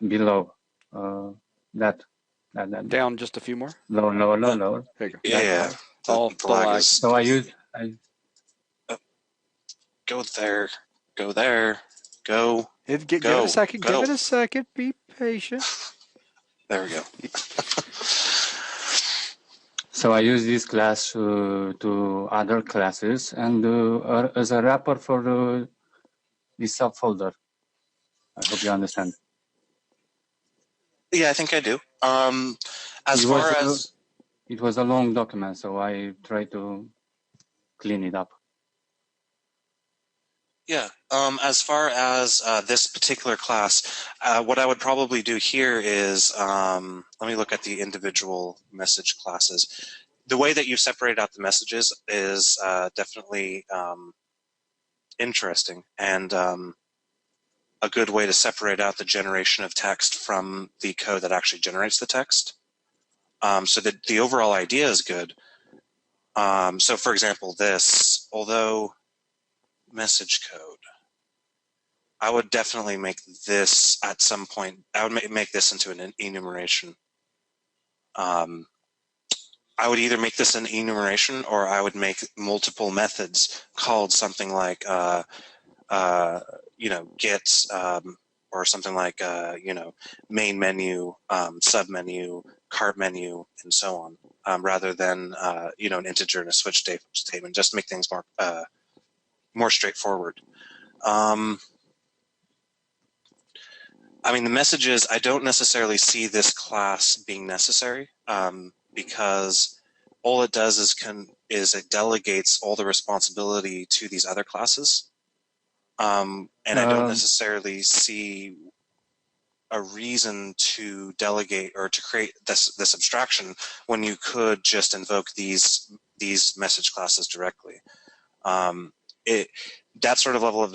Speaker 7: below. That.
Speaker 4: Down just a few more.
Speaker 7: Lower.
Speaker 4: There you go.
Speaker 3: Yeah.
Speaker 4: The lag.
Speaker 7: So I use.
Speaker 3: Go there. Go.
Speaker 4: Give it a second.
Speaker 3: Go.
Speaker 4: Give it a second. Be patient.
Speaker 3: There we go.
Speaker 7: So I use this class to other classes and as a wrapper for this subfolder. I hope you understand.
Speaker 3: Yeah, I think I do.
Speaker 7: It was a long document, so I tried to clean it up.
Speaker 3: Yeah. As far as this particular class, what I would probably do here is, let me look at the individual message classes. The way that you separate out the messages is definitely interesting, and a good way to separate out the generation of text from the code that actually generates the text. So that the overall idea is good. So for example, this, although message code, I would definitely make this at some point, I would make this into an enumeration. I would either make this an enumeration, or I would make multiple methods called something like, get, or something like, main menu, submenu, cart menu, and so on, rather than, an integer and a switch statement, just to make things more straightforward. The messages, I don't necessarily see this class being necessary, because all it does is it delegates all the responsibility to these other classes. And I don't necessarily see a reason to delegate or to create this abstraction when you could just invoke these message classes directly. That sort of level of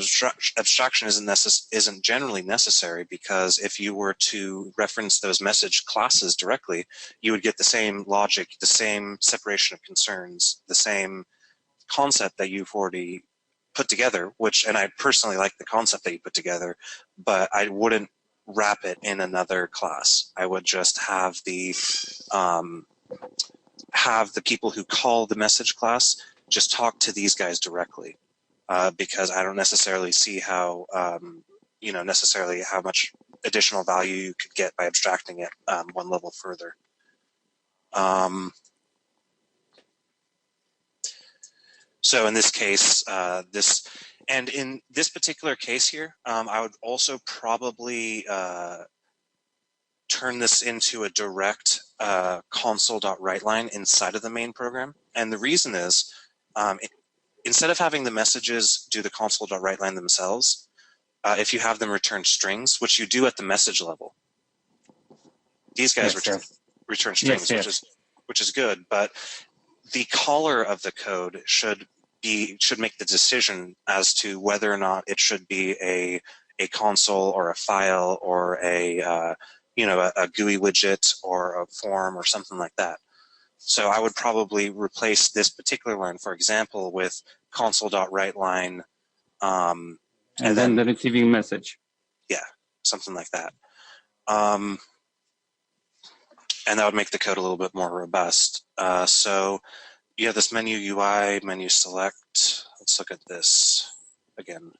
Speaker 3: abstraction isn't generally necessary, because if you were to reference those message classes directly, you would get the same logic, the same separation of concerns, the same concept that you've already put together, and I personally like the concept that you put together, but I wouldn't wrap it in another class. I would just have the people who call the message class just talk to these guys directly, because I don't necessarily see how necessarily how much additional value you could get by abstracting it one level further. So in this case, in this particular case here, I would also probably turn this into a direct console.writeLine inside of the main program. And the reason is, instead of having the messages do the console.writeLine themselves, if you have them return strings, which you do at the message level, these guys return strings, which is good, but the caller of the code should make the decision as to whether or not it should be a console or a file or a GUI widget or a form or something like that. So I would probably replace this particular line, for example, with console.writeLine,
Speaker 7: and then the receiving message.
Speaker 3: Yeah, something like that. And that would make the code a little bit more robust. So you have this menu UI, menu select. Let's look at this again.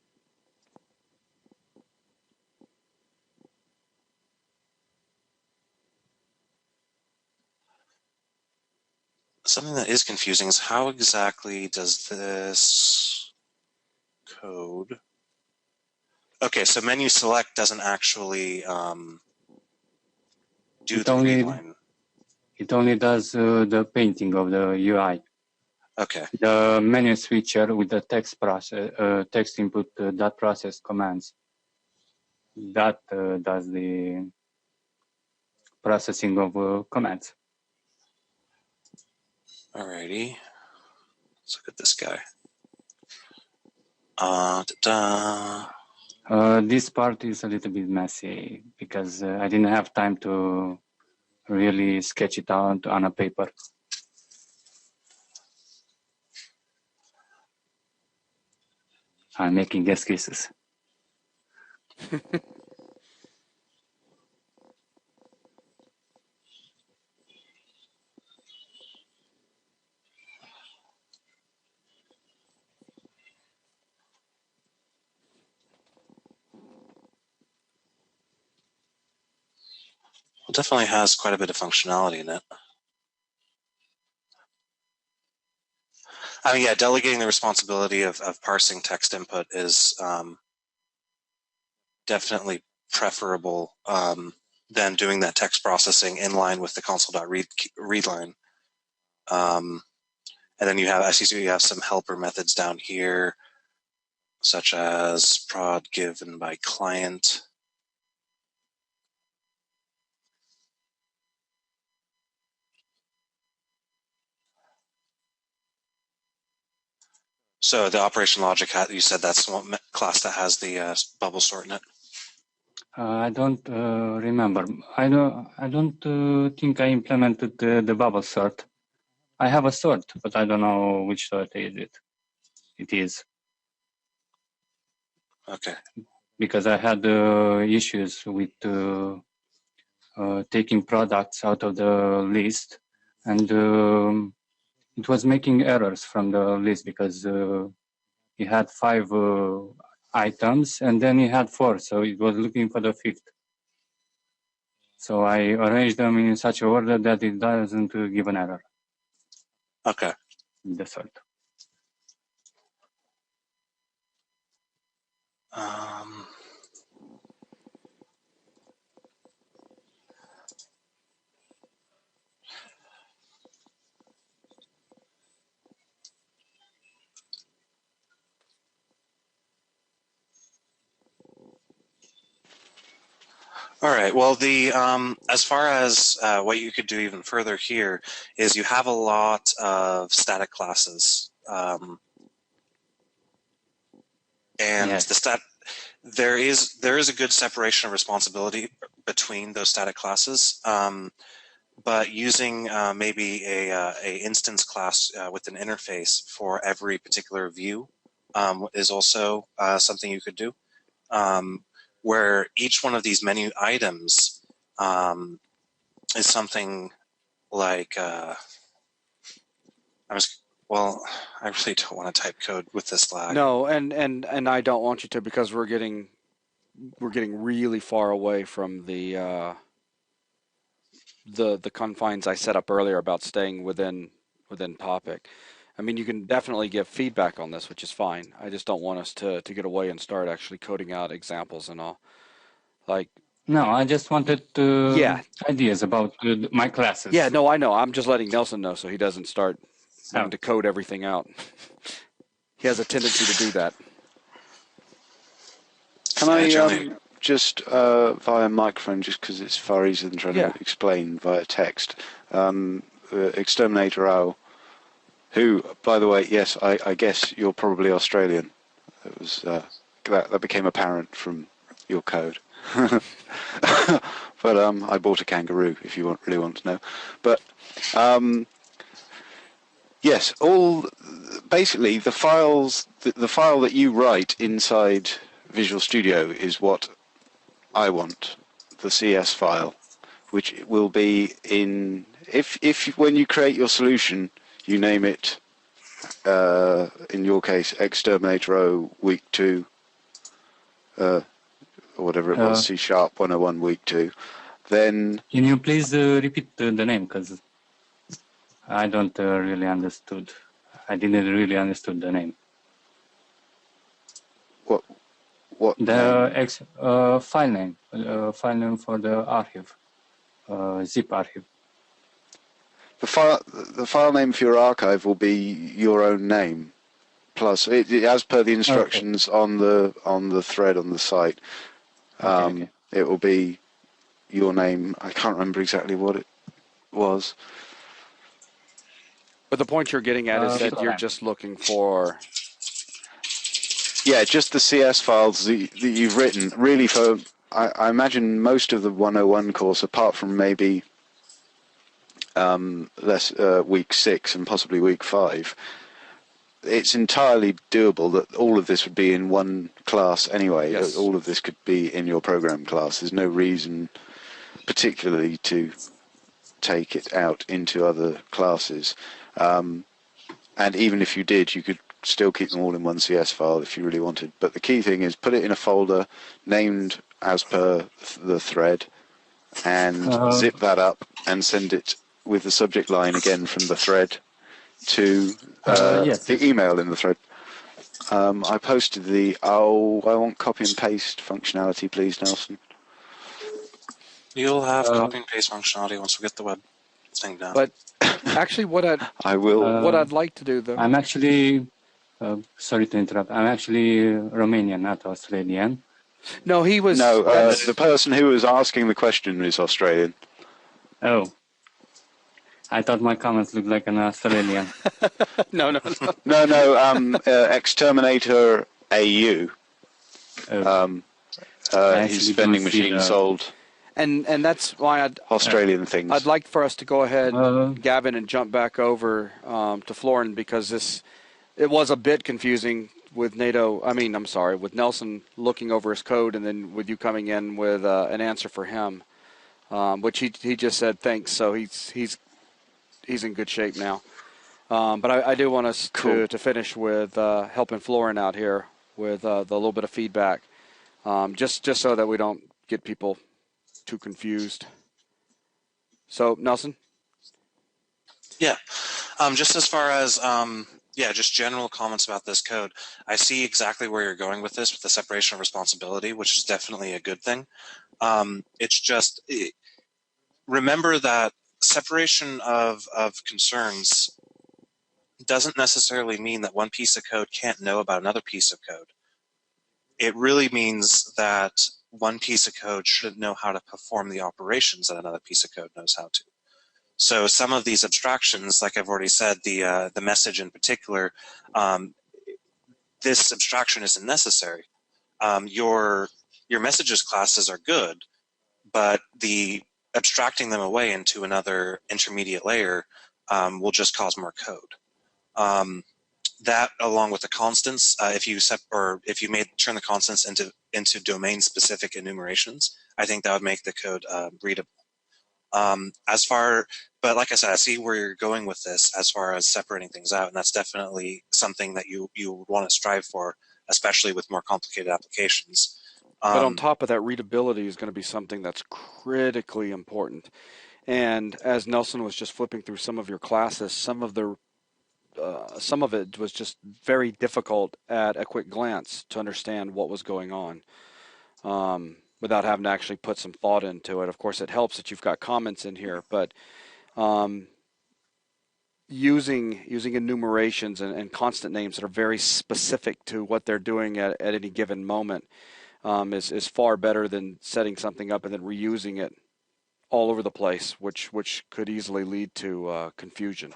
Speaker 3: Something that is confusing is how exactly does this code... Okay, so menu select doesn't actually do the read line.
Speaker 7: It only does the painting of the UI.
Speaker 3: Okay.
Speaker 7: The menu switcher with the text process, text input dot process commands, that does the processing of commands.
Speaker 3: Alrighty. Let's look at this guy.
Speaker 7: This part is a little bit messy because I didn't have time to really sketch it out on a paper. I'm making excuses.
Speaker 3: It definitely has quite a bit of functionality in it. I mean, yeah, delegating the responsibility of parsing text input is definitely preferable than doing that text processing in line with the console.read line. And then you have, I see you have some helper methods down here, such as prod given by client. So the operation logic, you said that's one class that has the bubble sort in it.
Speaker 7: I don't remember. I don't think I implemented the bubble sort. I have a sort, but I don't know which sort is it. It is.
Speaker 3: Okay.
Speaker 7: Because I had issues with taking products out of the list, and it was making errors from the list because it had 5 items and then it had 4, so it was looking for the 5th. So I arranged them in such a order that it doesn't give an error.
Speaker 3: Okay.
Speaker 7: The sort.
Speaker 3: All right. Well, the as far as what you could do even further here is you have a lot of static classes, and
Speaker 7: Yes.
Speaker 3: the there is a good separation of responsibility between those static classes. But using maybe a instance class with an interface for every particular view is also something you could do, where each one of these menu items is something like well, I really don't want to type code with this lag.
Speaker 4: No, and I don't want you to, because we're getting really far away from the confines I set up earlier about staying within topic. I mean, you can definitely give feedback on this, which is fine. I just don't want us to get away and start actually coding out examples and all. Like,
Speaker 7: No, I just wanted
Speaker 4: yeah,
Speaker 7: ideas about my classes.
Speaker 4: yeah, no, I know. I'm just letting Nelson know so he doesn't start having to code everything out. He has a tendency to do that.
Speaker 2: Can I just via microphone, just because it's far easier than trying to explain via text? Exterminator Owl, who, by the way, yes, I guess you're probably Australian. It was that became apparent from your code. But I bought a kangaroo, if you really want to know. But yes, basically the files, the file that you write inside Visual Studio is what I want, the CS file, which will be in, if when you create your solution, you name it, in your case, Exterminator O week 2, or whatever it was, C# 101 week 2, then...
Speaker 7: Can you please repeat the name, because I don't really understood. I didn't really understood the name.
Speaker 2: What
Speaker 7: the file name for the archive, zip archive.
Speaker 2: The file name for your archive will be your own name, plus as per the instructions on the thread on the site. It will be your name. I can't remember exactly what it was.
Speaker 4: But the point you're getting at is that you're just looking for...
Speaker 2: Yeah, just the CS files that you've written, really for, I imagine most of the 101 course, apart from maybe week 6 and possibly week 5, it's entirely doable that all of this would be in one class anyway.
Speaker 4: Yes.
Speaker 2: All of this could be in your program class. There's no reason particularly to take it out into other classes. And even if you did, you could still keep them all in one CS file if you really wanted. But the key thing is put it in a folder named as per the thread, and zip that up and send it with the subject line again from the thread to the email in the thread. I posted I want copy and paste functionality, please, Nelson.
Speaker 3: You'll have copy and paste functionality once we get the web thing done.
Speaker 4: But actually, what I'd like to do, though...
Speaker 7: I'm actually, sorry to interrupt, I'm actually Romanian, not Australian.
Speaker 4: No, he was...
Speaker 2: No, the person who was asking the question is Australian.
Speaker 7: Oh. I thought my comments looked like an Australian.
Speaker 4: No.
Speaker 2: No, Exterminator AU. His vending machine sold...
Speaker 4: And that's why
Speaker 2: Australian things.
Speaker 4: I'd like for us to go ahead, Gavin, and jump back over to Florin, because it was a bit confusing with with Nelson looking over his code and then with you coming in with an answer for him, which he just said thanks, so he's in good shape now. But I do want us to finish with helping Florin out here with the little bit of feedback, just so that we don't get people too confused. So, Nelson?
Speaker 3: Yeah. Just as far as, just general comments about this code, I see exactly where you're going with this, with the separation of responsibility, which is definitely a good thing. It's just, remember that separation of concerns doesn't necessarily mean that one piece of code can't know about another piece of code. It really means that one piece of code shouldn't know how to perform the operations that another piece of code knows how to. So some of these abstractions, like I've already said, the message in particular, this abstraction isn't necessary. Your messages classes are good, but the abstracting them away into another intermediate layer will just cause more code. That, along with the constants, if you turn the constants into domain-specific enumerations, I think that would make the code readable. But like I said, I see where you're going with this as far as separating things out, and that's definitely something that you would want to strive for, especially with more complicated applications.
Speaker 4: But on top of that, readability is going to be something that's critically important. And as Nelson was just flipping through some of your classes, some of it was just very difficult at a quick glance to understand what was going on, without having to actually put some thought into it. Of course, it helps that you've got comments in here, but using enumerations and constant names that are very specific to what they're doing at any given moment is far better than setting something up and then reusing it all over the place, which could easily lead to confusion.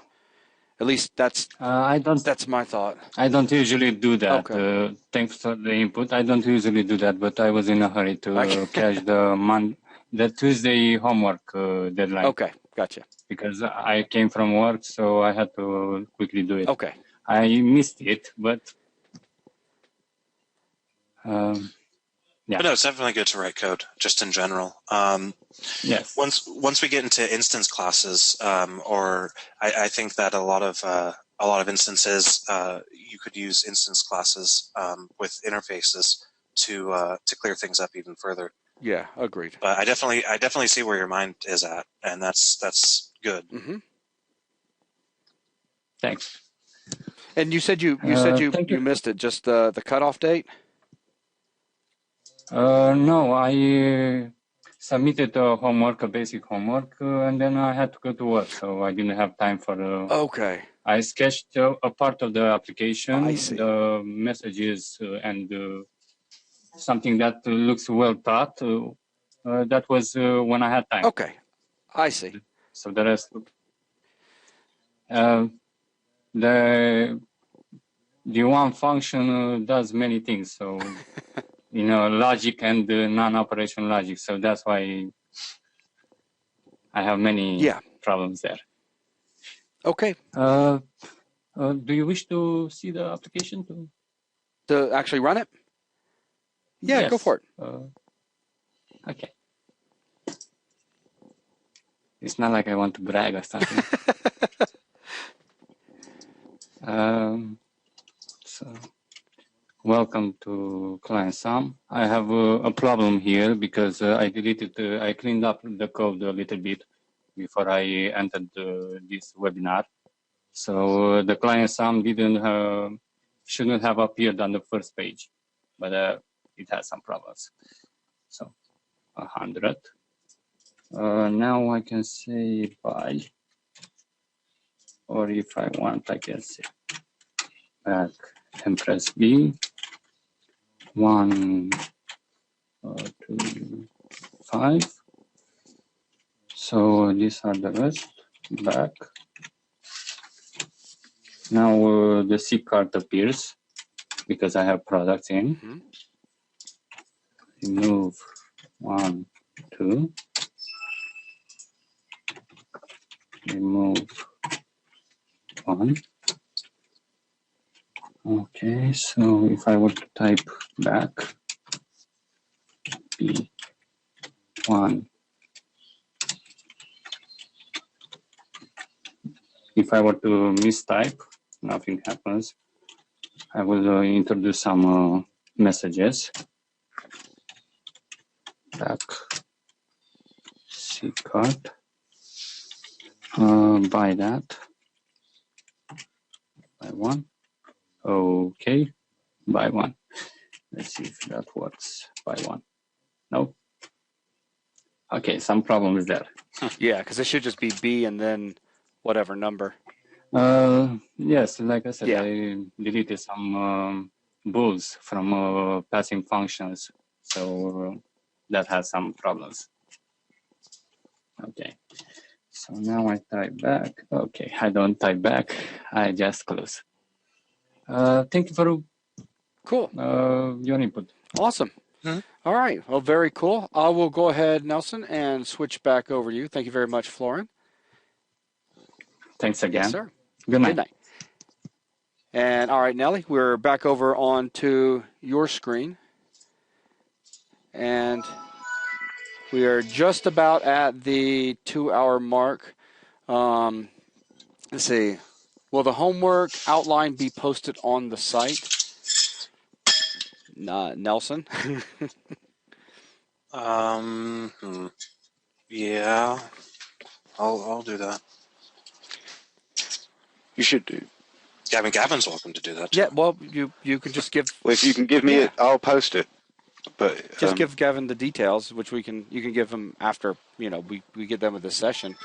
Speaker 4: At least that's my thought.
Speaker 7: I don't usually do that.
Speaker 4: Okay.
Speaker 7: Thanks for the input. I don't usually do that, but I was in a hurry to catch the Tuesday homework deadline.
Speaker 4: Okay, gotcha.
Speaker 7: Because I came from work, so I had to quickly do it.
Speaker 4: Okay.
Speaker 7: I missed it, but yeah.
Speaker 3: But no, it's definitely good to write code, just in general.
Speaker 7: Yes.
Speaker 3: Once we get into instance classes, or I think that a lot of instances, you could use instance classes with interfaces to clear things up even further.
Speaker 4: Yeah, agreed.
Speaker 3: But I definitely see where your mind is at, and that's good.
Speaker 4: Mm-hmm.
Speaker 7: Thanks.
Speaker 4: And you said you missed it. Just the cutoff date?
Speaker 7: No, I submitted a basic homework, and then I had to go to work, so I didn't have time for
Speaker 4: Okay.
Speaker 7: I sketched a part of the application,
Speaker 4: I see.
Speaker 7: the messages, and something that looks well thought. That was when I had time.
Speaker 4: Okay, I see.
Speaker 7: So the rest, the one function does many things. So logic and non-operation logic. So that's why I have many problems there.
Speaker 4: Okay.
Speaker 7: Do you wish to see the application
Speaker 4: to actually run it? Yeah,
Speaker 7: yes.
Speaker 4: Go for it.
Speaker 7: Okay. It's not like I want to brag or something. So, welcome to client Sam. I have a problem here because I cleaned up the code a little bit before I entered this webinar. So the client Sam shouldn't have appeared on the first page, but it has some problems. So 100. Now I can say bye, or if I want, I can say back and press B. 1, 2, 5. So these are the rest. Back. Now the C card appears because I have products in.
Speaker 4: Mm-hmm.
Speaker 7: Remove 1, 2. Remove 1. Okay, so if I were to type back, B1. If I were to mistype, nothing happens. I will introduce some messages. Back, C card. By that. By 1. Okay, by 1. Let's see if that works. By 1. No. Okay, some problem is there.
Speaker 4: Yeah, because it should just be B and then whatever number.
Speaker 7: Yes, like I said,
Speaker 4: Yeah.
Speaker 7: I deleted some bools from passing functions. So that has some problems. Okay, so now I type back. Okay, I don't type back, I just close. Thank you for
Speaker 4: Cool.
Speaker 7: your input.
Speaker 4: Awesome. All right. Well, very cool. I will go ahead, Nelson, and switch back over to you. Thank you very much, Florin.
Speaker 7: Thanks again.
Speaker 4: Yes, sir.
Speaker 7: Good night.
Speaker 4: Good night. And all right, Nelly, we're back over onto your screen. And we are just about at the 2-hour mark. Let's see. Will the homework outline be posted on the site? Nelson?
Speaker 3: Yeah, I'll do that.
Speaker 2: You should do.
Speaker 3: Gavin's welcome to do that too.
Speaker 4: Yeah, well, you can just give...
Speaker 2: Well, if you can give me it, I'll post it. But
Speaker 4: just give Gavin the details, which you can give him after, we get done with this session.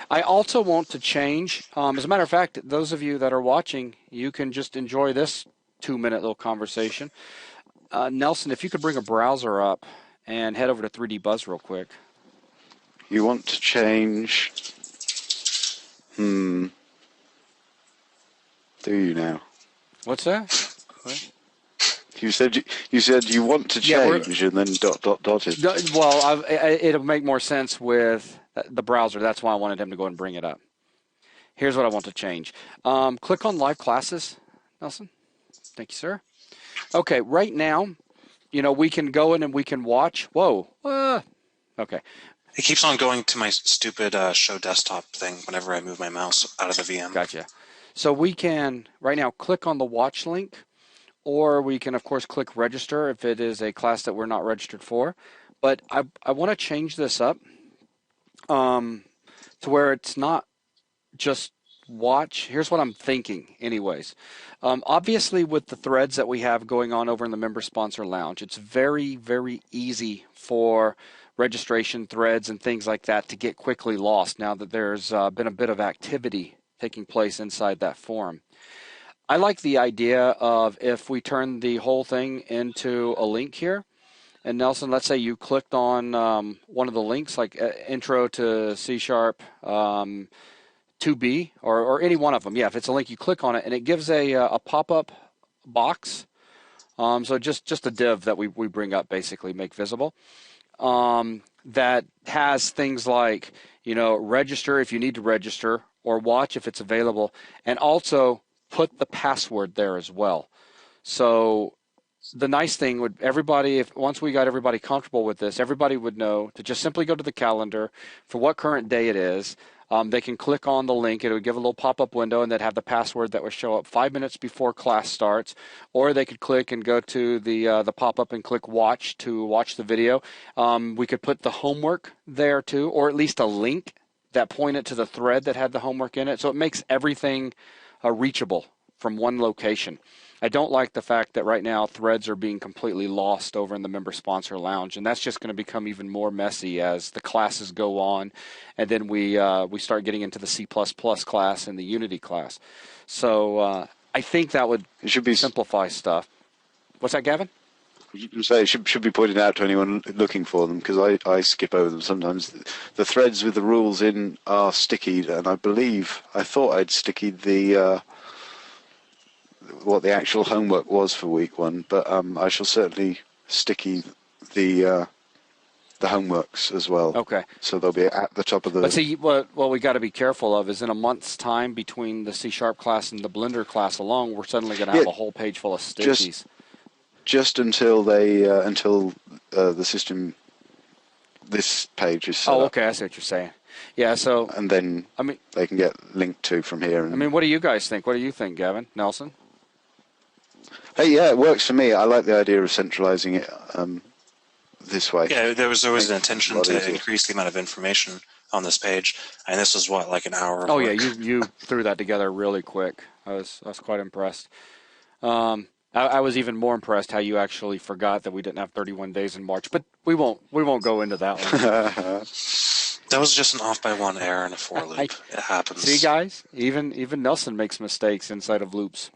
Speaker 4: I also want to change, as a matter of fact, those of you that are watching, you can just enjoy this 2-minute little conversation. Nelson, if you could bring a browser up and head over to 3D Buzz real quick.
Speaker 2: You want to change... Do you now?
Speaker 4: What's that? What?
Speaker 2: You said you want to change and then ...
Speaker 4: Well, it'll make more sense with the browser. That's why I wanted him to go and bring it up. Here's what I want to change. Click on Live Classes, Nelson. Thank you, sir. Okay, right now, we can go in and we can watch. Whoa. Okay.
Speaker 3: It keeps on going to my stupid show desktop thing whenever I move my mouse out of the VM.
Speaker 4: Gotcha. So we can, right now, click on the watch link, or we can, of course, click register if it is a class that we're not registered for. But I want to change this up to where it's not just watch. Here's what I'm thinking anyways. Obviously, with the threads that we have going on over in the Member Sponsor Lounge, it's very, very easy for registration threads and things like that to get quickly lost now that there's been a bit of activity taking place inside that forum. I like the idea of if we turn the whole thing into a link here, and Nelson, let's say you clicked on one of the links, like Intro to C#, 2B, or any one of them. Yeah, if it's a link, you click on it, and it gives a pop-up box. So just a div that we bring up, basically, make visible, that has things like, register if you need to register, or watch if it's available, and also put the password there as well. So the nice thing would, once we got everybody comfortable with this, everybody would know to just simply go to the calendar for what current day it is. They can click on the link. It would give a little pop-up window, and they'd have the password that would show up 5 minutes before class starts. Or they could click and go to the pop-up and click watch to watch the video. We could put the homework there too, or at least a link that pointed to the thread that had the homework in it. So it makes everything reachable from one location. I don't like the fact that right now threads are being completely lost over in the Member Sponsor Lounge, and that's just going to become even more messy as the classes go on, and then we start getting into the C++ class and the Unity class. So I think that would simplify stuff. What's that, Gavin?
Speaker 2: You can say it should be pointed out to anyone looking for them, because I skip over them sometimes. The threads with the rules in are stickied, and I thought I'd stickied the what the actual homework was for week 1, but I shall certainly sticky the homeworks as well.
Speaker 4: Okay.
Speaker 2: So they'll be at the top of the...
Speaker 4: But see, what we got to be careful of is in a month's time between the C# class and the Blender class alone, we're suddenly going to have a whole page full of stickies.
Speaker 2: Just until the system, this page is set up.
Speaker 4: Okay, I see what you're saying. Yeah, so...
Speaker 2: And then they can get linked to from here. And,
Speaker 4: what do you guys think? What do you think, Gavin? Nelson?
Speaker 2: Hey, yeah, it works for me. I like the idea of centralizing it this way.
Speaker 3: Yeah, there was always an intention to increase the amount of information on this page, and this was like an hour of work.
Speaker 4: Yeah, you threw that together really quick. I was quite impressed. I was even more impressed how you actually forgot that we didn't have 31 days in March, but we won't go into that one.
Speaker 3: That was just an off by one error in a for loop. It happens.
Speaker 4: See, guys, even Nelson makes mistakes inside of loops.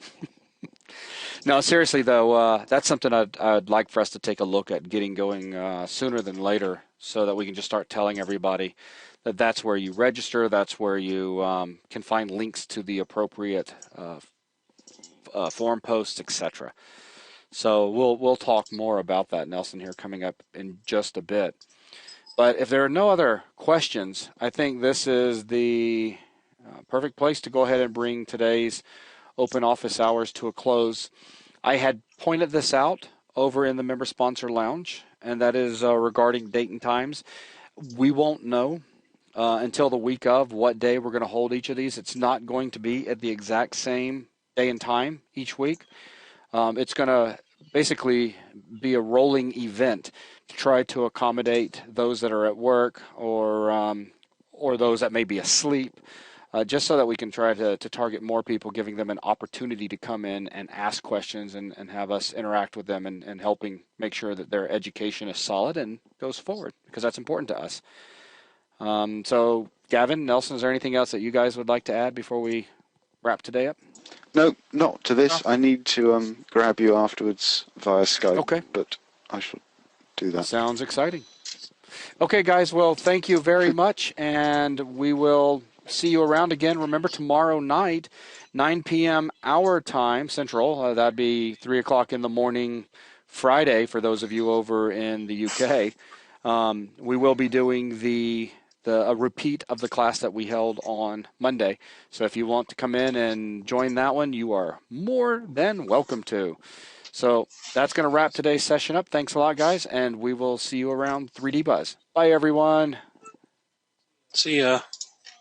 Speaker 4: No, seriously though, that's something I'd like for us to take a look at getting going sooner than later, so that we can just start telling everybody that that's where you register, that's where you can find links to the appropriate forum posts, etc. So we'll talk more about that, Nelson, here coming up in just a bit. But if there are no other questions, I think this is the perfect place to go ahead and bring today's open office hours to a close. I had pointed this out over in the member sponsor lounge, and that is regarding date and times. We won't know until the week of what day we're going to hold each of these. It's not going to be at the exact same day and time each week. It's going to basically be a rolling event to try to accommodate those that are at work or those that may be asleep, just so that we can try to target more people, giving them an opportunity to come in and ask questions and have us interact with them and helping make sure that their education is solid and goes forward, because that's important to us. So, Gavin, Nelson, is there anything else that you guys would like to add before we wrap today up?
Speaker 2: No, not to this. I need to grab you afterwards via Skype.
Speaker 4: Okay.
Speaker 2: But I shall do that.
Speaker 4: Sounds exciting. Okay, guys. Well, thank you very much, and we will see you around again. Remember, tomorrow night, 9 p.m. our time, Central. That'd be 3 o'clock in the morning Friday for those of you over in the UK. We will be doing a repeat of the class that we held on Monday. So if you want to come in and join that one, you are more than welcome to. So that's going to wrap today's session up. Thanks a lot, guys, and we will see you around 3D Buzz. Bye, everyone.
Speaker 3: See ya.